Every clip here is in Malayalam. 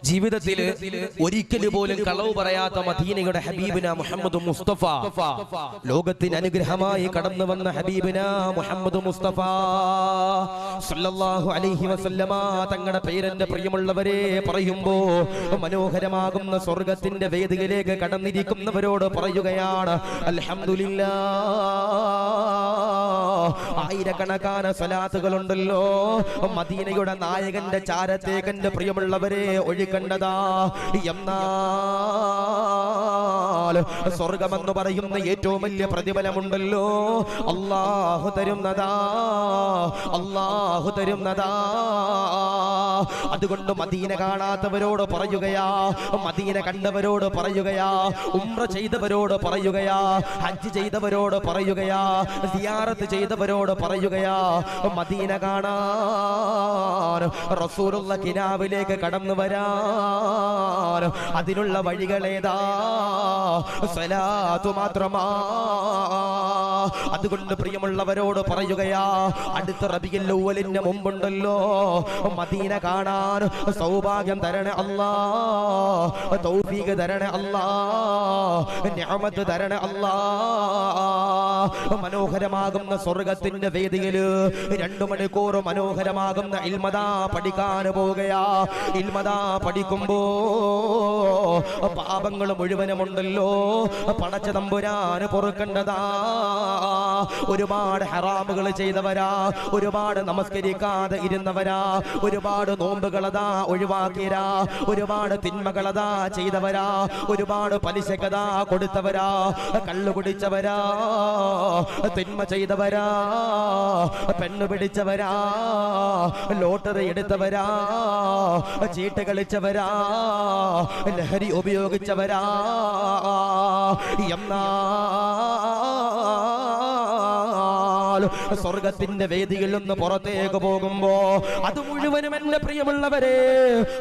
ജീവിതത്തിൽ ഒരിക്കൽ പോലും കളവ് പറയാത്ത മദീനയുടെ ഹബീബിന മുഹമ്മദ് മുസ്തഫ, ലോകത്തിന് അനുഗ്രഹമായി കടന്നു വന്ന ഹബീബിന മുഹമ്മദ് മുസ്തഫ സല്ലല്ലാഹു അലൈഹി വസല്ലമ തങ്ങളുടെ പേരെന്റെ പ്രിയമുള്ളവരെ പറയുമ്പോ മനോഹരമാകുന്ന സ്വർഗത്തിന്റെ വേദിയിലേക്ക് കടന്നിരിക്കുന്നവരോട് പറയുകയാണ് അൽഹംദുലില്ലാഹ്. ആയിരക്കണക്കാന സ്വലാത്തുകളുണ്ടല്ലോ മദീനയുടെ നായകന്റെ ചാരത്തേക്ക് എന്റെ പ്രിയമുള്ളവരെ ഒഴുകേണ്ടതാ. എന്നാൽ സ്വർഗമെന്ന് പറയുന്ന ഏറ്റവും വലിയ പ്രതിഫലമുണ്ടല്ലോ, അല്ലാഹു തരുന്നതാ, അല്ലാഹു തരുന്നതാ. അതുകൊണ്ട് മദീന കാണാത്തവരോട് പറയുകയാ, മദീന കണ്ടവരോട് പറയുകയാ, ഉംറ ചെയ്തവരോട് പറയുകയാ, ഹജ്ജ് ചെയ്തവരോട് പറയുകയാ, സിയാറത്ത് ചെയ്തവരോട് പറയുകയാ, മദീന കാണാൻ റസൂലുള്ള കിനാവിലേക്ക് കടന്നു വരാൻ അതിനുള്ള വഴികളേതാ? സ്വലാത്ത് മാത്രമാ. അതുകൊണ്ട് പ്രിയമുള്ളവരോട് പറയുകയാ, അടുത്ത റബീഉൽ അവ്വലിന് മുമ്പുണ്ടല്ലോ മദീന കാണാൻ സൗഭാഗ്യം തരണേ അല്ലാ, തൗഫീഖ് തരണേ അല്ലാ, നിഅമത്ത് തരണേ അല്ലാ. മനോഹരമാകുന്ന സ്വർഗത്തിന്റെ വേദിയിൽ 2 മണിക്കൂർ മനോഹരമാകുന്ന ഇൽമദാ പഠിക്കാൻ പോവുകയാ. ഇൽമദാ പഠിക്കുമ്പോ പാപങ്ങൾ മുഴുവനുമുണ്ടല്ലോ പടച്ച തമ്പുരാന് പൊറുക്കേണ്ടതാ. ഒരുപാട് ഹറാമുകൾ ചെയ്തവരാ, ഒരുപാട് നമസ്കരിക്കാതെ ഇരുന്നവരാ, ഒരുപാട് നോമ്പുകളതാ ഒഴിവാക്കിയരാ, ഒരുപാട് തിന്മകളതാ ചെയ്തവരാ, ഒരുപാട് പലിശകതാ കൊടുത്തവരാ, കള്ളു കുടിച്ചവരാ, തിന്മ ചെയ്തവരാ, പെണ്ണു പിടിച്ചവരാ, ലോട്ടറി എടുത്തവരാ, ചീട്ട് കളിച്ചവരാ, ലഹരി ഉപയോഗിച്ചവരാ. സ്വർഗത്തിന്റെ വേദിയിൽ നിന്ന് പുറത്തേക്ക് പോകുമ്പോ അത് മുഴുവനും എന്റെ പ്രിയമുള്ളവരെ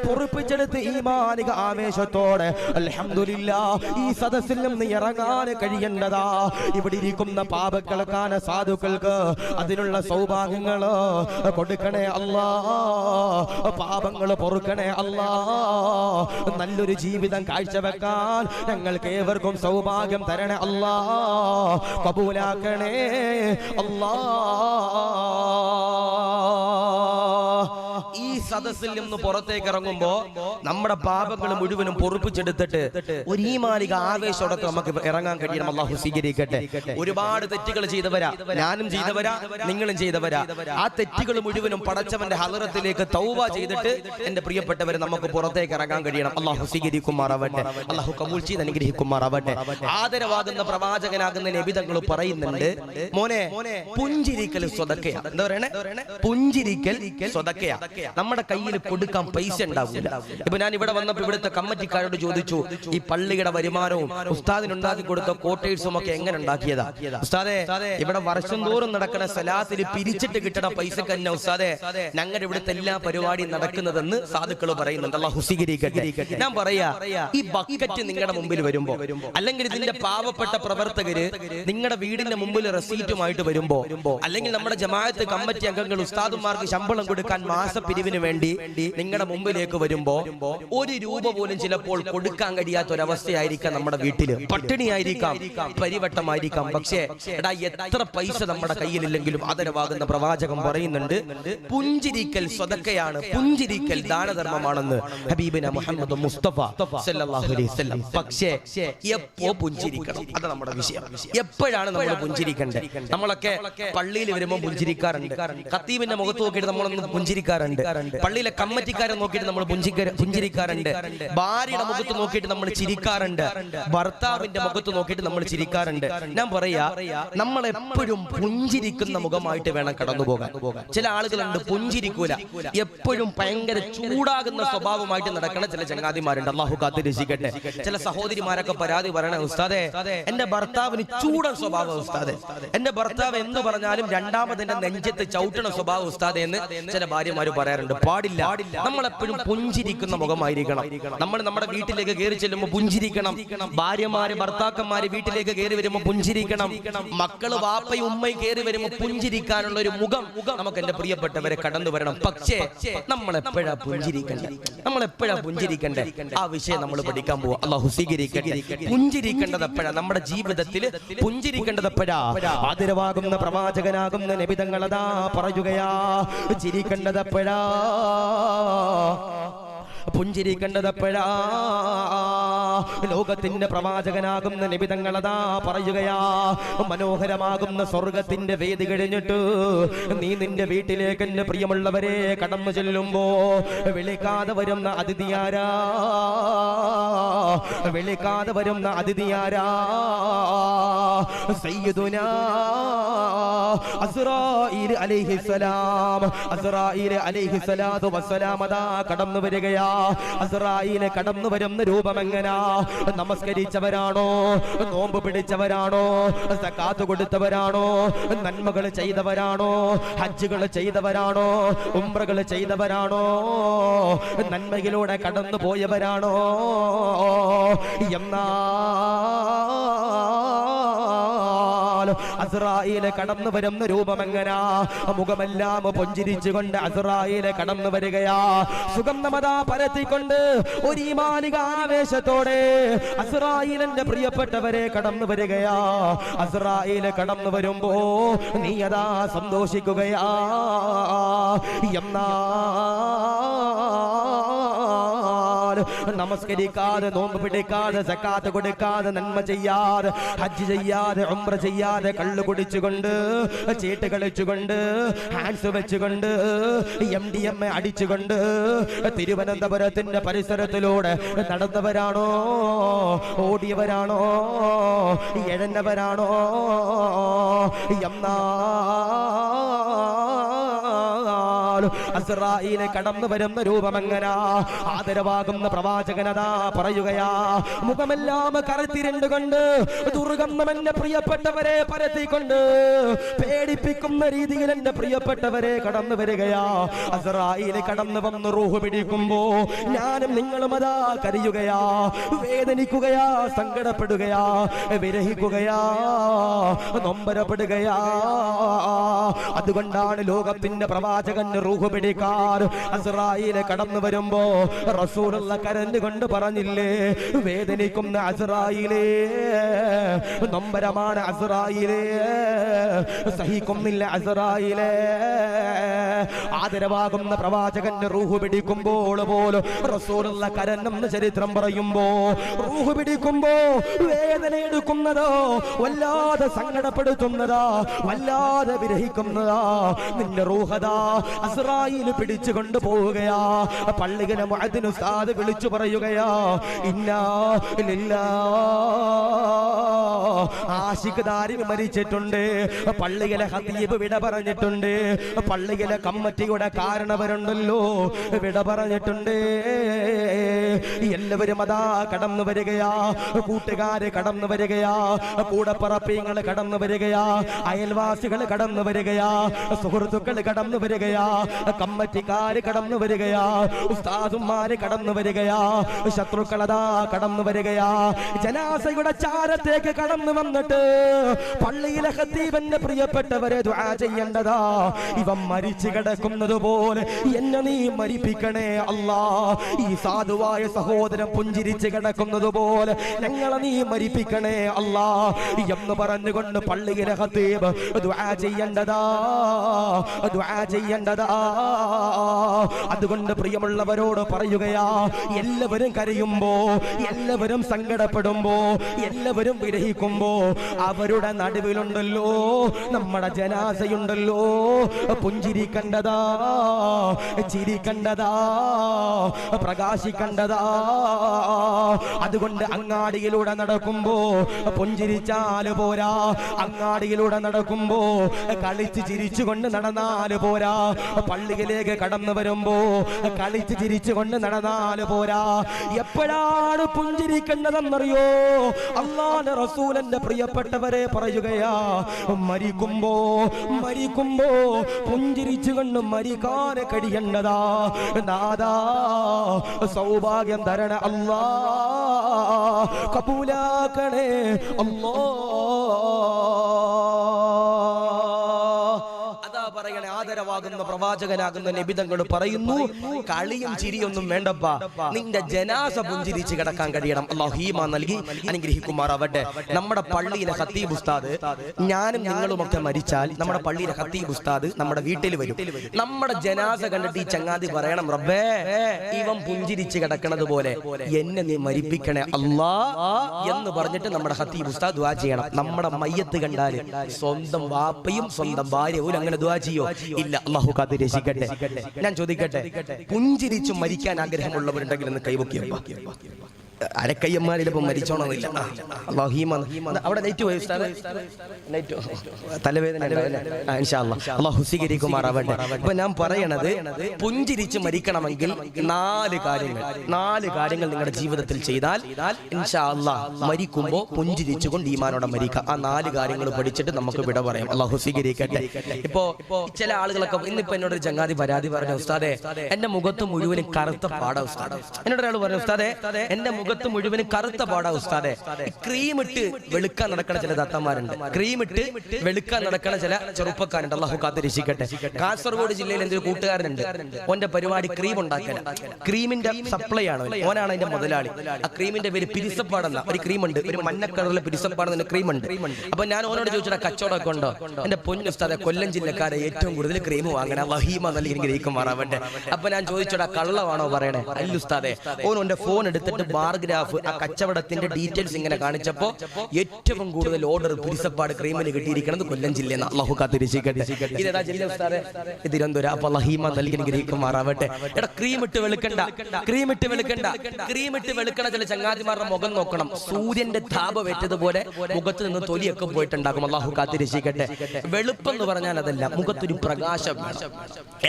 പൊറുപ്പിച്ചെടുത്ത് ഈമാനിക ആവേശത്തോടെ അൽഹംദുലില്ലാഹ് ഈ സദസ്സിൽ നിന്ന് ഇറങ്ങാൻ കഴിയേണ്ടതാ. ഇവിടെ ഇരിക്കുന്ന പാപങ്ങൾക്കാன സാധുക്കൾക്ക് അതിനുള്ള സൗഭാഗ്യങ്ങൾ കൊടുക്കണേ അല്ലാ, പാപങ്ങൾ പൊറുക്കണേ അല്ലാ. നല്ലൊരു ജീവിതം കാഴ്ചവെക്കാൻ ഞങ്ങൾക്ക് ഏവർക്കും സൗഭാഗ്യം തരണേ അല്ലാ, കബൂലാക്കണേ അല്ലാ. ഈ സദസ്സിൽ നിന്ന് പുറത്തേക്ക് ഇറങ്ങുമ്പോ നമ്മുടെ പാപങ്ങൾ മുഴുവനും പൊറുപ്പിച്ചെടുത്തിട്ട് ഒരു ഈമാനിക ആവേശത്തോടെ നമുക്ക് ഇറങ്ങാൻ കഴിയണം. അല്ലാഹു സ്വീകരിക്കട്ടെ. ഒരുപാട് തെറ്റുകൾ ചെയ്തവരാ, ഞാനും ചെയ്തവരാ, നിങ്ങളും ചെയ്തവരാ. ആ തെറ്റുകൾ മുഴുവനും പടച്ചവന്റെ ഹളറത്തിലേക്ക് തൗബ ചെയ്തിട്ട് എന്റെ പ്രിയപ്പെട്ടവരെ നമുക്ക് പുറത്തേക്ക് ഇറങ്ങാൻ കഴിയണം. അല്ലാഹു സ്വീകരിക്കുമാറാവട്ടെ, അല്ലാഹു കബൂൽ ചെയ്ത് അനുഗ്രഹിക്കുമാറാവട്ടെ. ആദരവാകുന്ന പ്രവാചകനാകുന്ന നബി തങ്ങൾ പറയുന്നുണ്ട്, മോനെ പുഞ്ചിരിക്കൽ സ്വതക്കയാ. എന്താ പറയണേ? പുഞ്ചിരിക്കൽ സ്വതക്കയാ. നമ്മുടെ കയ്യിൽ കൊടുക്കാൻ പൈസ ഉണ്ടാവില്ല. ഇപ്പൊ ഞാൻ ഇവിടെ വന്നപ്പോ ഇവിടുത്തെ കമ്മിറ്റിക്കാരോട് ചോദിച്ചു, ഈ പള്ളിയുടെ വരുമാനവും ഉസ്താദിന് ഉണ്ടാക്കി കൊടുത്ത കോട്ടേഴ്സും ഒക്കെ എങ്ങനെ ഉണ്ടാക്കിയതാ ഉസ്താദെ? ഇവിടെ വർഷം തോറും നടക്കുന്ന സലാത്തിൽ പിരിച്ചിട്ട് കിട്ടണ പൈസക്ക് തന്നെ ഉസ്താദെ ഞങ്ങളുടെ ഇവിടുത്തെ എല്ലാ പരിപാടിയും നടക്കുന്നതെന്ന് സാധുക്കൾ പറയുന്നുണ്ട്. അല്ലാഹു സ്വീകരിക്കട്ടെ. ഞാൻ പറയാ, ഈ ബക്കറ്റ് നിങ്ങളുടെ മുമ്പിൽ വരുമ്പോ, അല്ലെങ്കിൽ ഇതിന്റെ പാവപ്പെട്ട പ്രവർത്തകര് നിങ്ങളുടെ വീടിന്റെ മുമ്പിൽ റെസീറ്റുമായിട്ട് വരുമ്പോ, അല്ലെങ്കിൽ നമ്മുടെ ജമാഅത്ത് കമ്മിറ്റി അംഗങ്ങൾ ഉസ്താദുമാർക്ക് ശമ്പളം കൊടുക്കാൻ മാസപ്പിരിവിന് വേണ്ടി നിങ്ങളുടെ മുമ്പിലേക്ക് വരുമ്പോ 1 രൂപ പോലും ചിലപ്പോൾ കൊടുക്കാൻ കഴിയാത്ത ഒരവസ്ഥയായിരിക്കാം. നമ്മുടെ വീട്ടില് പട്ടിണിയായിരിക്കാം, പരിവട്ടമായിരിക്കാം. പക്ഷേ എടാ, എത്ര പൈസ നമ്മുടെ കയ്യിലില്ലെങ്കിലും ആദരവാകുന്ന പ്രവാചകൻ പറയുന്നുണ്ട്, പുഞ്ചിരിക്കൽ സ്വതക്കയാണ്, പുഞ്ചിരിക്കൽ ദാനധർമ്മമാണെന്ന് ഹബീബിന മുഹമ്മദ് മുസ്തഫ സല്ലല്ലാഹു അലൈഹി വസല്ലം. പക്ഷേ എപ്പോ പുഞ്ചിരിക്കണം? അത് നമ്മുടെ വിഷയം. എപ്പോഴാണ് നമ്മൾ പുഞ്ചിരിക്കേണ്ടത്? നമ്മളൊക്കെ പള്ളിയിൽ വരുമ്പോൾ പുഞ്ചിരിക്കാറുണ്ട്, ഖത്തീബിന്റെ മുഖത്ത് നോക്കിയിട്ട് നമ്മളൊന്ന് പുഞ്ചിരിക്കാറുണ്ട്, പള്ളിയിലെ കമ്മിറ്റിക്കാരെ നോക്കിയിട്ട് നമ്മൾ പുഞ്ചിരിക്കാറുണ്ട്, ഭാര്യയുടെ മുഖത്ത് നോക്കിയിട്ട് നമ്മൾ ചിരിക്കാറുണ്ട്, ഭർത്താവിന്റെ മുഖത്ത് നോക്കിയിട്ട് നമ്മൾ ചിരിക്കാറുണ്ട്. ഞാൻ പറയാ, നമ്മൾ എപ്പോഴും പുഞ്ചിരിക്കുന്ന മുഖമായിട്ട് വേണം കടന്നു പോകാൻ. ചില ആളുകളുണ്ട് പുഞ്ചിരിക്കൂല, എപ്പോഴും ഭയങ്കര ചൂടാകുന്ന സ്വഭാവമായിട്ട് നടക്കുന്ന ചില ചങ്ങാതിമാരുണ്ട്. അല്ലാഹു കാത്ത് രക്ഷിക്കട്ടെ. ചില സഹോദരിമാരൊക്കെ പരാതി പറയണേ, ഉസ്താദേ എന്റെ ഭർത്താവിന് ചൂടൻ സ്വഭാവം ഉസ്താദേ, എന്റെ ഭർത്താവ് എന്ന് പറഞ്ഞാലും രണ്ടാമതെന്റെ നെഞ്ചത്ത് ചവിട്ടണ സ്വഭാവം ഉസ്താദേ എന്ന് ചില ഭാര്യമാര് പറയാറുണ്ട്. പാടില്ല. നമ്മളെപ്പോഴും പുഞ്ചിരിക്കുന്ന മുഖമായിരിക്കണം. നമ്മൾ നമ്മുടെ വീട്ടിലേക്ക് കയറി ചെല്ലുമ്പോൾ പുഞ്ചിരിക്കണം. ഭാര്യമാര് ഭർത്താക്കന്മാര് വീട്ടിലേക്ക് കയറി വരുമ്പോൾ പുഞ്ചിരിക്കണം. മക്കള് വാപ്പയും ഉമ്മയും കയറി വരുമ്പോൾ പുഞ്ചിരിക്കാനുള്ള ഒരു മുഖം നമുക്ക് എന്റെ പ്രിയപ്പെട്ടവരെ കടന്നു വരണം. പക്ഷേ നമ്മളെപ്പോഴാ പുഞ്ചിരിക്കണ്ടേ? ആ വിഷയം നമ്മൾ പഠിക്കാൻ പോവാ. അല്ലാഹു സ്വീകരിക്കട്ടെ. പുഞ്ചിരിക്കേണ്ടത് എപ്പോഴാ? നമ്മുടെ ജീവിതത്തിൽ പുഞ്ചിരിക്കേണ്ടത് എപ്പോഴാ? ആദരവാകുന്ന പ്രവാചകനാകുന്ന നബി തങ്ങളതാ പറയുകയാ, ചിരിക്കേണ്ടത് എപ്പോഴാ? പുഞ്ചിരിക്കേണ്ടതെപ്പോഴാ? ലോകത്തിന്റെ പ്രവാചകനാകുന്ന നബി തങ്ങളതാ പറയുകയാ, മനോഹരമാകുന്ന സ്വർഗത്തിന്റെ വേദി കഴിഞ്ഞിട്ട് നീ നിന്റെ വീട്ടിലേക്ക് എന്റെ പ്രിയമുള്ളവരെ കടന്നു ചെല്ലുമ്പോ വിളിക്കാതെ വരുന്ന അതിഥിയാരാ? വിളിക്കാതെ വരുന്ന അതിഥിയാരാ? സയ്യിദുനാ അസ്റായീൽ അലൈഹിസ്സലാം. അസ്റായീൽ അലൈഹിസ്സലാത്തു വസ്സലാം അതാ കടന്നു വരികയാ. അസ്റായീൽ കടന്നു വരുന്ന രൂപം എങ്ങനാ? നമസ്കരിച്ചവരാണോ? നോമ്പ് പിടിച്ചവരാണോ? സകാത്ത് കൊടുത്തവരാണോ? നന്മകൾ ചെയ്തവരാണോ? ഹജ്ജുകൾ ചെയ്തവരാണോ? ഉംറകൾ ചെയ്തവരാണോ? നന്മയിലൂടെ കടന്നു പോയവരാണോ? അസ്റായീല് കടന്നു വരുന്ന രൂപം എങ്ങനാ? മുഖമെല്ലാം പുഞ്ചിരിച്ചുകൊണ്ട് അസ്റായീല് കടന്നു വരികയാ. സുഗന്ധമതാ പരത്തിക്കൊണ്ട് ഒരു ഈമാനിക ആവേശത്തോടെ അസ്റായീലിന്റെ പ്രിയപ്പെട്ടവരെ കടന്നു വരികയാ. അസ്റായീല് കടന്നു വരുമ്പോ നീ അതാ സന്തോഷിക്കുകയാ. നമസ്കരിക്കാതെ, നോമ്പ് പിടിക്കാതെ, സകാത്ത് കൊടുക്കാതെ, നന്മ ചെയ്യാതെ, ഹജ്ജ് ചെയ്യാതെ, ഉംറ ചെയ്യാതെ, കള്ളു കുടിച്ചുകൊണ്ട്, ചീട്ട് കളിച്ചുകൊണ്ട്, ഹാൻസ് വെച്ചുകൊണ്ട്, MDMA അടിച്ചുകൊണ്ട് തിരുവനന്തപുരത്തിന്റെ പരിസരത്തിലൂടെ നടന്നവരാണോ? ഓടിയവരാണോ? എഴഞ്ഞവരാണോ? അസ്റായീല് കടന്നു വരുന്ന രൂപം എങ്ങനാ? ആദരവാകുന്ന പ്രവാചകനതാ പറയുകയാ, മുഖമെല്ലാം കറുത്തിരണ്ടുകൊണ്ട് ദുർഗന്ധം എന്റെ പ്രിയപ്പെട്ടവരെ പരത്തിക്കൊണ്ട് പേടിപ്പിക്കുന്ന രീതിയിൽ എന്റെ പ്രിയപ്പെട്ടവരെ കടന്നു വരികയാ. അസ്റായീല് കടന്നു വന്ന് റൂഹ് പിടിക്കുമ്പോ ഞാനും നിങ്ങളും അതാ കരയുകയാ, വേദനിക്കുകയാ, സങ്കടപ്പെടുകയാ, വിരഹിക്കുകയാ, നൊമ്പരപ്പെടുകയാ. അതുകൊണ്ടാണ് ലോകത്തിന്റെ പ്രവാചകൻ റൂഹ് പിടിക്കാൻ അസ്റായീല് കടന്നു വരുമ്പോ റസൂലുള്ള കരഞ്ഞുകൊണ്ട് പറഞ്ഞില്ലേ, വേദനിക്കുന്ന അസ്റായീലേ, നൊമ്പരമാണ് അസ്റായീലേ, സഹിക്കുന്നില്ല അസ്റായീലേ. ആദരവാകുന്ന പ്രവാചകന്റെ റൂഹ് പിടിക്കുമ്പോൾ പോലും റസൂലുള്ള കരഞ്ഞെന്ന് ചരിത്രം പറയുമ്പോ, റൂഹ് പിടിക്കുമ്പോ വേദന എടുക്കുന്നതോ, വല്ലാതെ സങ്കടപ്പെടുത്തുന്നതാ, വല്ലാതെ വിരഹിക്കുന്നതാ. നിന്റെ റൂഹദാ അസ്റായീൽ പിടിച്ചു കൊണ്ടുപോവുകയാ. പള്ളിയിലെ മുഅദ്ദിൻ ഉസ്താദ് വിളിച്ചു പറയുകയാ, ഇന്നാ ലില്ലാഹ്. ആശിഖ് ദാരിമി മരിച്ചിട്ടുണ്ട്, പള്ളിയിലെ ഖതീബ് വിട പറഞ്ഞിട്ടുണ്ട്, പള്ളിയിലെ കമ്മിറ്റിയുടെ കാരണവരുണ്ടല്ലോ വിട പറഞ്ഞിട്ടുണ്ട്. എല്ലാവരും അതാ കടന്നു വരികയാ, കൂട്ടുകാര് കടന്നു വരികയാ, കൂടപ്പറപ്പീങ്ങൾ കടന്നു വരികയാ, അയൽവാസികൾ കടന്നു വരികയാ, സുഹൃത്തുക്കൾ കടന്നു വരികയാ, കമ്മിറ്റിക്കാര് കടന്നു വരികയാ, ഉസ്താദുമാര് കടന്നു വരികയാ, ശത്രുക്കളതാ കടന്നു വരികയാ. ജനാസയുടെ ചാരത്തേക്ക് കടന്നു വന്നിട്ട് പള്ളിയിലെ ഖതീബിന്റെ പ്രിയപ്പെട്ടവരെ ദുആ ചെയ്യേണ്ടതാ. ഇവൻ മരിച്ചു കിടക്കുന്നത് പോലെ എന്നെ നീ മരിപ്പിക്കണേ അല്ലാ. ഈ സാധുവായ സഹോദരൻ പുഞ്ചിരിച്ച് കിടക്കുന്നത് പോലെ ഞങ്ങളെ നീ മരിപ്പിക്കണേ അല്ലാ എന്ന് പറഞ്ഞുകൊണ്ട് പള്ളിയിലെ ഖതീബ് ദുആ ചെയ്യേണ്ടതാ, ദുആ ചെയ്യേണ്ടതാ. അതുകൊണ്ട് പ്രിയമുള്ളവരോട് പറയുകയാ, എല്ലാവരും കരയുമ്പോ, എല്ലാവരും സങ്കടപ്പെടുമ്പോ, എല്ലാവരും വിരഹിക്കുമ്പോ അവരുടെ നടുവിലുണ്ടല്ലോ നമ്മുടെ ജനാസയുണ്ടല്ലോ. പുഞ്ചിരിക്കണ്ടതാ, ചിരിക്കണ്ടതാ, പ്രകാശിക്കണ്ടതാ. കണ്ടതാ. അതുകൊണ്ട് അങ്ങാടിയിലൂടെ നടക്കുമ്പോ പുഞ്ചിരിച്ചാല് പോരാ, അങ്ങാടിയിലൂടെ നടക്കുമ്പോ കളിച്ച് ചിരിച്ചുകൊണ്ട് നടന്നാല് പോരാ, പള്ളിയിലേക്ക് കടന്നു വരുമ്പോ കളിച്ച് ചിരിച്ചുകൊണ്ട് നടന്നാല് പോരാ. എപ്പോഴാണ് പുഞ്ചിരിക്കേണ്ടതെന്നറിയോ? അല്ലാഹുവിന്റെ റസൂലിന്റെ പ്രിയപ്പെട്ടവരെ പറയുകയാ, മരിക്കുമ്പോ പുഞ്ചിരിച്ചുകൊണ്ട് മരിക്കാൻ കഴിയേണ്ടതാ. നാദാ സൗഭാഗ്യം തരണ അല്ലാ, കബൂലാക്കണേ അല്ലാ. പറയണേ, ആദരവാകുന്ന പ്രവാചകനാകുന്ന നബി തങ്ങൾ പറയുന്നു, കളിയും ചിരിയൊന്നും വേണ്ടപ്പാ, നിന്റെ ജനാസ പുഞ്ചിരിച്ച് കിടക്കാൻ കഴിയണം. അല്ലാഹു ഈമാൻ നൽകി അനുഗ്രഹിക്കുമാറാവട്ടെ. നമ്മുടെ പള്ളിയിലെ ഖത്തീബ് ഉസ്താദ്, ഞാനും നിങ്ങളുമൊക്കെ മരിച്ചാൽ നമ്മുടെ പള്ളിയിലെ ഖത്തീബ് ഉസ്താദ് നമ്മുടെ വീട്ടിൽ വരും. നമ്മുടെ ജനാസ കണ്ടിട്ട് ഈ ചങ്ങാതി പറയണം, റബ്ബേ ഇവൻ പുഞ്ചിരിച്ച് കിടക്കണത് പോലെ എന്നെ നീ മരിപ്പിക്കണേ അല്ലാ എന്ന് പറഞ്ഞിട്ട് നമ്മുടെ ഖത്തീബ് ഉസ്താദ് ദുആ ചെയ്യണം. നമ്മുടെ മയ്യത്ത് കണ്ടാല് സ്വന്തം വാപ്പയും സ്വന്തം ഭാര്യയും അങ്ങനെ ദുആ ചെയ്യോ? ഇല്ല. അല്ലാഹു കാത്ത് രക്ഷിക്കട്ടെ. ഞാൻ ചോദിക്കട്ടെ, പുഞ്ചിരിച്ചു മരിക്കാൻ ആഗ്രഹമുള്ളവരുണ്ടെങ്കിൽ ഒന്ന് കൈവക്കിയോ? അരക്കയ്യന്മാരിലിപ്പം മരിച്ചോണമെന്നില്ല. അവിടെ ലൈറ്റ് പോയി തലവേദന അല്ലാഹു സ്വീകരിക്കുമാറാവട്ടെ. അപ്പൊ ഞാൻ പറയണത്, പുഞ്ചിരിച്ച് മരിക്കണമെങ്കിൽ നാല് കാര്യങ്ങൾ നിങ്ങളുടെ ജീവിതത്തിൽ ചെയ്താൽ ഇൻഷാ അല്ലാഹ് മരിക്കുമ്പോ പുഞ്ചിരിച്ചുകൊണ്ട് ഈമാനോടെ മരിക്കാം. ആ നാല് കാര്യങ്ങൾ പഠിച്ചിട്ട് നമുക്ക് വിട പറയാം. അല്ലാഹു സ്വീകരിക്കട്ടെ. ഇപ്പോ ചില ആളുകളൊക്കെ ഇന്നിപ്പോ എന്നോടൊരു ചങ്ങാതി പരാതി പറഞ്ഞു, ഉസ്താദേ എന്റെ മുഖത്ത് മുഴുവനും കറുത്ത പാടാ ഉസ്താദേ. എന്നോട് ഒരാൾ പറഞ്ഞു, ഉസ്താദേ എന്റെ മുഖത്ത് മുഴുവനും കറുത്ത പാടാ ഉസ്താദെ. ക്രീം ഇട്ട് വെളുക്കാൻ നടക്കുന്ന ചില ദത്തന്മാരുണ്ട്, ക്രീം ഇട്ട് വെളുക്കാൻ നടക്കുന്ന ചില ചെറുപ്പക്കാരുണ്ട്. അല്ലാഹു കാത്ത് രക്ഷിക്കട്ടെ. കാസർഗോഡ് ജില്ലയിൽ എന്റെ ഒരു കൂട്ടുകാരനുണ്ട്, ഓന്റെ പരിപാടി ക്രീം ഉണ്ടാക്കല. ക്രീമിന്റെ സപ്ലൈ ആണ്, ഓനാണ് അതിന്റെ മുതലാളി. ആ ക്രീമിന്റെ പേര് പിരിസപ്പാടെന്ന ഒരു ക്രീം ഉണ്ട്, ഒരു മഞ്ഞ കളറിലെ പിരിസപ്പാടെന്ന ക്രീം ഉണ്ട്. അപ്പൊ ഞാൻ ഓനോട് ചോദിച്ചാൽ കച്ചവടമൊക്കെ ഉണ്ടോ? എന്റെ പൊന്നു ഉസ്താദെ, കൊല്ലം ജില്ലക്കാരെ ഏറ്റവും കൂടുതൽ ക്രീം വാങ്ങണ വഹീമ നല്ല എനിക്ക് ഗ്രഹിക്കുമാറാവട്ടെ. അപ്പൊ ഞാൻ ചോദിച്ചോടാ, കള്ളവാണോ പറയണേ? അല്ല ഉസ്താദെ. ഓന്റെ ഫോൺ എടുത്തിട്ട് ബാർഗ്രാഫ് ആ കച്ചവടത്തിന്റെ ഡീറ്റെയിൽസ് ഇങ്ങനെ കാണിച്ചപ്പോ ഏറ്റവും കൂടുതൽ ഓർഡർ പിരിസപ്പാട് ക്രീമിന് കിട്ടിയിരിക്കുന്നത് കൊല്ലം ജില്ലയിൽ. അല്ലാഹു കാത്ത് രക്ഷിക്കട്ടെ. ഇതേതാ ജില്ല ഉസ്താദെ? തിരുവനന്തപുരം. അപ്പൊ അല്ലാഹു നൽകി ഗ്രഹിക്കുമാറാവട്ടെ. എടാ ക്രീം ഇട്ട് വെളുക്കണ്ട, ക്രീം ഇട്ട് വെളുക്കണ ചില ചങ്ങാതിമാരുടെ മുഖം നോക്കണം, സൂര്യന്റെ താപമേറ്റതുപോലെ മുഖത്ത് നിന്ന് തൊലിയൊക്കെ പോയിട്ടുണ്ടാകും. അല്ലാഹു കാത്ത് രക്ഷിക്കട്ടെ. വെളുപ്പെന്ന് പറഞ്ഞാൽ അതല്ല, മുഖത്തൊരു പ്രകാശം വേണം.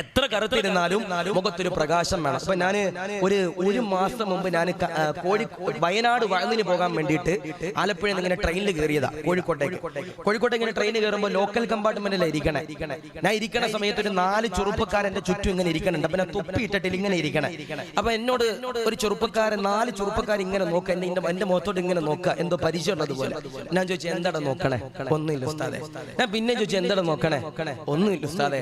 എത്ര കറുത്തിരുന്നാലും മുഖത്തൊരു പ്രകാശം വേണം. അപ്പൊ ഞാന് ഒരു മാസം മുമ്പ് ഞാൻ വയനാട് വയലിന് പോകാൻ വേണ്ടിയിട്ട് ആലപ്പുഴയിൽ നിന്ന് ഇങ്ങനെ ട്രെയിനിൽ കയറിയതാ കോഴിക്കോട്ടേക്ക് ഇങ്ങനെ ട്രെയിനിൽ കയറുമ്പോൾ ലോക്കൽ കമ്പാർട്ട്മെന്റിലാണ് ഇരിക്കണേ. ഞാൻ ഇരിക്കണ സമയത്ത് ഒരു 4 ചെറുപ്പക്കാരന്റെ ചുറ്റും ഇങ്ങനെ ഇരിക്കണുണ്ട്. അപ്പൊ ഞാൻ തൊപ്പി ഇട്ടിട്ടില്ല, ഇങ്ങനെ ഇരിക്കണേ. അപ്പൊ എന്നോട് ഒരു ചെറുപ്പക്കാരൻ 4 ചെറുപ്പക്കാർ ഇങ്ങനെ നോക്കുക, എന്റെ മുഖത്തോട്ട് ഇങ്ങനെ നോക്കുക, എന്തോ പരിചയമുള്ളത് പോലെ. ഞാൻ ചോദിച്ചു, എന്താണ് നോക്കണേ? ഒന്നുമില്ല ഉസ്താദെ. ഞാൻ പിന്നെ ചോദിച്ചു, എന്താണ് നോക്കണേ? ഒന്നുമില്ല ഉസ്താദെ.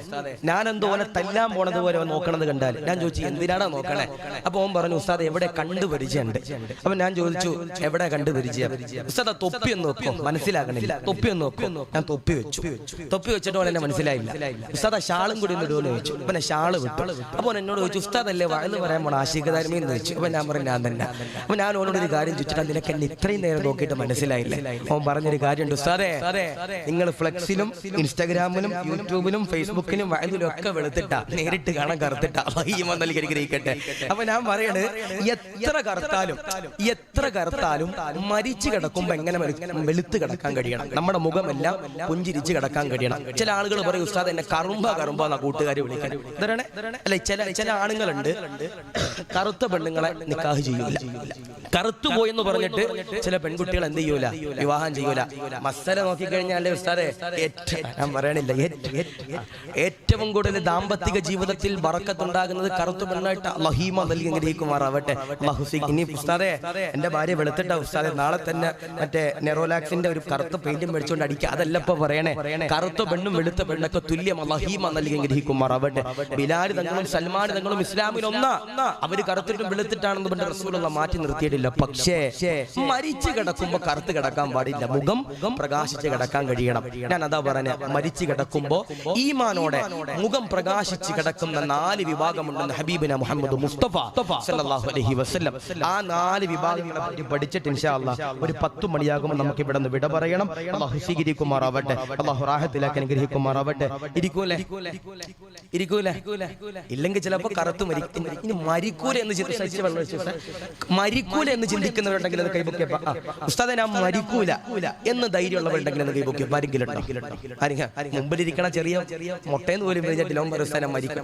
ഞാൻ എന്തോ ഓനെ തല്ലാൻ പോണത് പോലെ നോക്കണത് കണ്ടാൽ ഞാൻ ചോദിച്ചു, എന്തിനാടാ നോക്കണേ? അപ്പൊ ഓൻ പറഞ്ഞു, ഉസ്താദെ എവിടെ കണ്ടു പരിചയമുണ്ട്. അപ്പൊ ഞാൻ ചോദിച്ചു, എവിടെ കണ്ടു പരിചയം? ഉസ്താദ് തൊപ്പി ഒന്ന് നോക്കോ? മനസ്സിലാകണില്ല. തൊപ്പി ഒന്ന് നോക്കോ? ഞാൻ തൊപ്പി വെച്ചിട്ട് എന്നെ മനസ്സിലായില്ല. ഉസ്താദ് ഷാളും കൂടി ഒന്ന് ഇടുമെന്ന് ചോദിച്ചു. അപ്പൊ ഞാൻ ഷാള് വിട്ടു. അപ്പൊ എന്നോട് ചോദിച്ചു, ഉസ്താദ് അല്ലേ വയല് പറയാൻ പോണ ആശികതാരമേന്ന് ചോദിച്ചു. അപ്പൊ ഞാൻ പറഞ്ഞു, ഞാൻ തന്നെ. അപ്പൊ ഞാൻ ഓനോട് ഒരു കാര്യം ചോദിച്ചിട്ട്, നിനക്ക് എന്നെ ഇത്രയും നേരം നോക്കിയിട്ട് മനസ്സിലായില്ലേ? അവൻ പറഞ്ഞൊരു കാര്യമുണ്ട്, ഉസ്താദേ നിങ്ങൾ ഫ്ലെക്സിലും ഇൻസ്റ്റാഗ്രാമിലും യൂട്യൂബിലും ഫേസ്ബുക്കിലും വയലിലും ഒക്കെ വെളുത്തിട്ടാ, നേരിട്ട് കാണാൻ കറുത്തിട്ടാ. ഗ്രഹിക്കട്ടെ. അപ്പൊ ഞാൻ പറയണത്, എത്ര കറുത്താലും മരിച്ചു കിടക്കുമ്പോ എങ്ങനെ വെളുത്ത് കിടക്കാൻ കഴിയണം? നമ്മുടെ മുഖമെല്ലാം പുഞ്ചിരിച്ച് കിടക്കാൻ കഴിയണം. ചില ആളുകൾ പറയും, ഉസ്താദ് എന്നെ കറുമ്പ എന്നാ കൂട്ടുകാരെ വിളിക്കാൻ. അല്ലെ, ചില ആണുങ്ങളുണ്ട് കറുത്ത പെണ്ണുങ്ങളെ നിക്കാഹ് ചെയ്യൂല. കറുത്തു പോയെന്ന് പറഞ്ഞിട്ട് ചില പെൺകുട്ടികൾ എന്ത് ചെയ്യൂല? വിവാഹം ചെയ്യൂല. മസല നോക്കിക്കഴിഞ്ഞാൽ ഉസ്താദെ, ഞാൻ പറയണില്ല, ഏറ്റവും കൂടുതൽ ദാമ്പത്തിക ജീവിതത്തിൽ ബറക്കത്തുണ്ടാകുന്നത് കറുത്ത പെണ്ണായിട്ട് അല്ലാഹു നൽകി ഗ്രഹിക്കുമാറാവട്ടെ. ഇനി ഉസ്താദെ എന്റെ ഭാര്യ വെളുത്തിട്ട ഉസ്താദെ, നാളെ തന്നെ മറ്റേ നെറോലാക്സിന്റെ ഒരു കറുത്ത പെയിന്റും മേടിച്ചുകൊണ്ട് അടിക്കുക. അതല്ല ഇപ്പൊ പറയണേ. കറുത്ത പെണ്ണും വെളുത്ത പെണ്ണൊക്കെ തുല്യം. അല്ലാഹു നൽകി ഗ്രഹിക്കുമാറാവട്ടെ. ബിലാൽ തങ്ങളും സൽമാൻ തങ്ങളും ഇസ്ലാമിൽ ഒന്നാ. അവര് കറുത്തിട്ടും വെളുത്തിട്ടാണെന്ന് പറഞ്ഞ റസൂലുള്ള മാറ്റി നിർത്തിയിട്ടില്ല. പക്ഷേ മരിച്ചു കിടക്കുമ്പോ കറുത്ത് കിടക്കാൻ പാടില്ല, മുഖം പ്രകാശിച്ച് കിടക്കാൻ കഴിയണം. ഞാൻ അതാ പറഞ്ഞ, മരിച്ചു കിടക്കുമ്പോ ഈമാനോടെ മുഖം പ്രകാശിച്ച് കിടക്കുന്ന 4 വിഭാഗമുണ്ടെന്ന് ഹബീബിന മുഹമ്മദ് മുസ്തഫ സല്ലല്ലാഹു അലൈഹി വസല്ലം. ആ 4 വിഭാഗങ്ങളെ പറ്റി പഠിച്ചിട്ട് ഇൻഷാ അല്ലാഹ് ഒരു 10 മണിയാകുമ്പോൾ നമുക്ക് ഇവിടെ നിന്ന് വിട പറയണം. അല്ലാഹു സ്വീകരിക്കുമാറാവട്ടെ. അല്ലാഹു റാഹത്തിലാക്കി അനുഗ്രഹിക്കുമാറാവട്ടെ. ഇരിക്കൂലേ? ഇല്ലെങ്കിൽ ചിലപ്പോൾ കറുത്തു മരിക്കും. ഇനി മരിക്കൂല എന്ന് മരിക്കൂല എന്ന് ചിന്തിക്കുന്നവരുണ്ടെങ്കിൽ അത് കൈപൊക്കിയ ഉസ്താദെ ഞാൻ മരിക്കൂല എന്ന് ധൈര്യമുള്ളവരുണ്ടെങ്കിൽ അത് കൈപൊക്കിയ ആരെങ്കിലും മുമ്പിലിരിക്കണ ചെറിയ മുട്ടയെന്ന് പോലും വിചാരിച്ചില്ല മരിക്കും.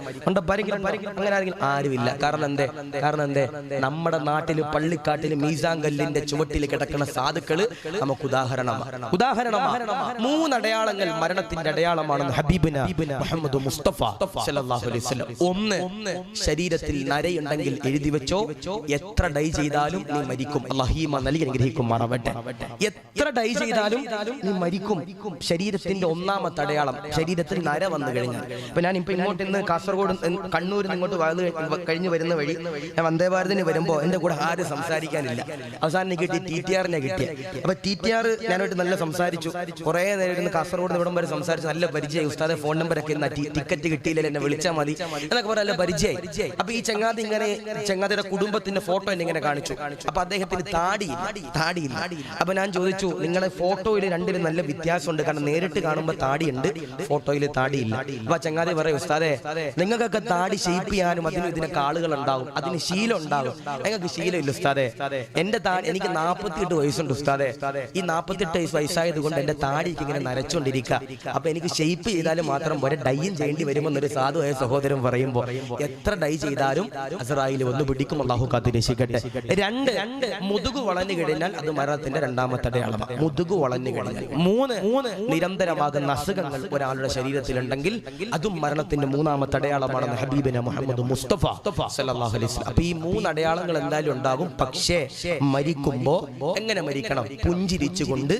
അങ്ങനെ ആരെങ്കിലും ആരുമില്ല. കാരണം എന്തേ നമ്മുടെ നാട്ടില് പള്ളിക്കാട്ടില് മീസാൻ കല്ലിന്റെ ചുവട്ടിൽ കിടക്കുന്ന സാധുക്കള് നമുക്ക് ഉദാഹരണമാണ്. 3 അടയാളങ്ങൾ മരണത്തിന്റെ അടയാളമാണെന്ന് ഹബീബിന മുഹമ്മദ് മുസ്തഫ സല്ലല്ലാഹു അലൈഹി വസല്ലം. 1, ശരീരത്തിൽ നരയുണ്ടെങ്കിൽ എഴുതി വെച്ചോ, എത്ര ഡൈ ചെയ്താലും നീ മരിക്കും. അല്ലാഹു നൽകി അനുഗ്രഹിക്കുമാറാവട്ടെ. എത്ര ഡൈ ചെയ്താലും നീ മരിക്കും. ശരീരത്തിന്റെ 1ാമത്തെ അടയാളം, ശരീരത്തിൽ നര വന്നു കഴിഞ്ഞാൽ. ഇപ്പൊ ഞാൻ ഇപ്പൊ ഇങ്ങോട്ട് ഇന്ന് കാസർഗോഡ് കണ്ണൂരിൽ നിന്ന് ഇങ്ങോട്ട് കഴിഞ്ഞു വരുന്ന വഴി ഞാൻ വന്ദേ ഭാരതിന് വരുമ്പോ എന്റെ കൂടെ ആരും സംസാരിക്കാനില്ല. അവസാനം കിട്ടി TTR കിട്ടിയ. അപ്പൊ TTR ഞാനോട്ട് നല്ല സംസാരിച്ചു. കുറെ നേരം ഇരുന്ന് കാസർഗോഡ് ഇവിടം വരെ സംസാരിച്ചു. നല്ല പരിചയം. ഉസ്താദെ ഫോൺ നമ്പർ ഒക്കെ ടിക്കറ്റ് കിട്ടിയില്ല, എന്നെ വിളിച്ചാൽ മതി എന്നൊക്കെ പറഞ്ഞ നല്ല പരിചയം. അപ്പൊ ഈ ചങ്ങാതിയുടെ കുടുംബത്തിന്റെ ഫോട്ടോ എന്നെ ഇങ്ങനെ കാണിച്ചു. അപ്പൊ അദ്ദേഹത്തിന് താടിയില്ല. അപ്പൊ ഞാൻ ചോദിച്ചു, നിങ്ങളെ ഫോട്ടോയിൽ രണ്ടിലും നല്ല വ്യത്യാസമുണ്ട്. കാരണം നേരിട്ട് കാണുമ്പോൾ താടിയുണ്ട്, ഫോട്ടോയിൽ താടിയില്ല. അപ്പൊ ചങ്ങാതി പറയും, ഉസ്താദെ നിങ്ങൾക്കൊക്കെ താടി ഷേപ്പ് ചെയ്യാനും അതിനും ഇതിനൊക്കെ ആളുകൾ ഉണ്ടാവും, അതിന് ശീലം ഉണ്ടാകും. ഞങ്ങൾക്ക് ശീലമില്ല ഉസ്താദെ. എന്റെ എനിക്ക് 48 വയസ്സുണ്ട് ഉസ്താദെ. ഈ 48 വയസ്സായത് കൊണ്ട് എന്റെ താടിക്ക് ഇങ്ങനെ നരച്ചോണ്ടിരിക്കുക. അപ്പൊ എനിക്ക് ഷേപ്പ് ചെയ്താലും മാത്രം പോരെ, ഡൈയും ചെയ്യേണ്ടി വരുമെന്നൊരു സാധുവായ സഹോദരൻ പറയുമ്പോ എത്ര ഡൈ ചെയ്താലും അസ്റായിൽ വന്ന് പിടിക്കും. അല്ലാഹു കാത്ത് രക്ഷിക്കട്ടെ. 2, മുതുകു വളഞ്ഞു കഴിഞ്ഞാൽ അത് മരണത്തിന്റെ 2ാമത്തെ അടയാളമാണ്. മുതുകു വളഞ്ഞു കഴിഞ്ഞാൽ. 3, നിരന്തരമാകുന്ന അസുഖങ്ങൾ ഒരാളുടെ ശരീരത്തിലുണ്ടെങ്കിൽ അതും മരണത്തിന്റെ 3ാമത്തെ അടയാളമാണെന്ന് ഹബീബിന മുഹമ്മദ് മുസ്തഫ സല്ലല്ലാഹു അലൈഹി വസല്ലം. അപ്പൊ ഈ 3 അടയാളങ്ങൾ എന്തായാലും ഉണ്ടാകും. പക്ഷേ മരിക്കുമ്പോ എങ്ങനെ മരിക്കണം? പുഞ്ചിരിച്ചുകൊണ്ട്,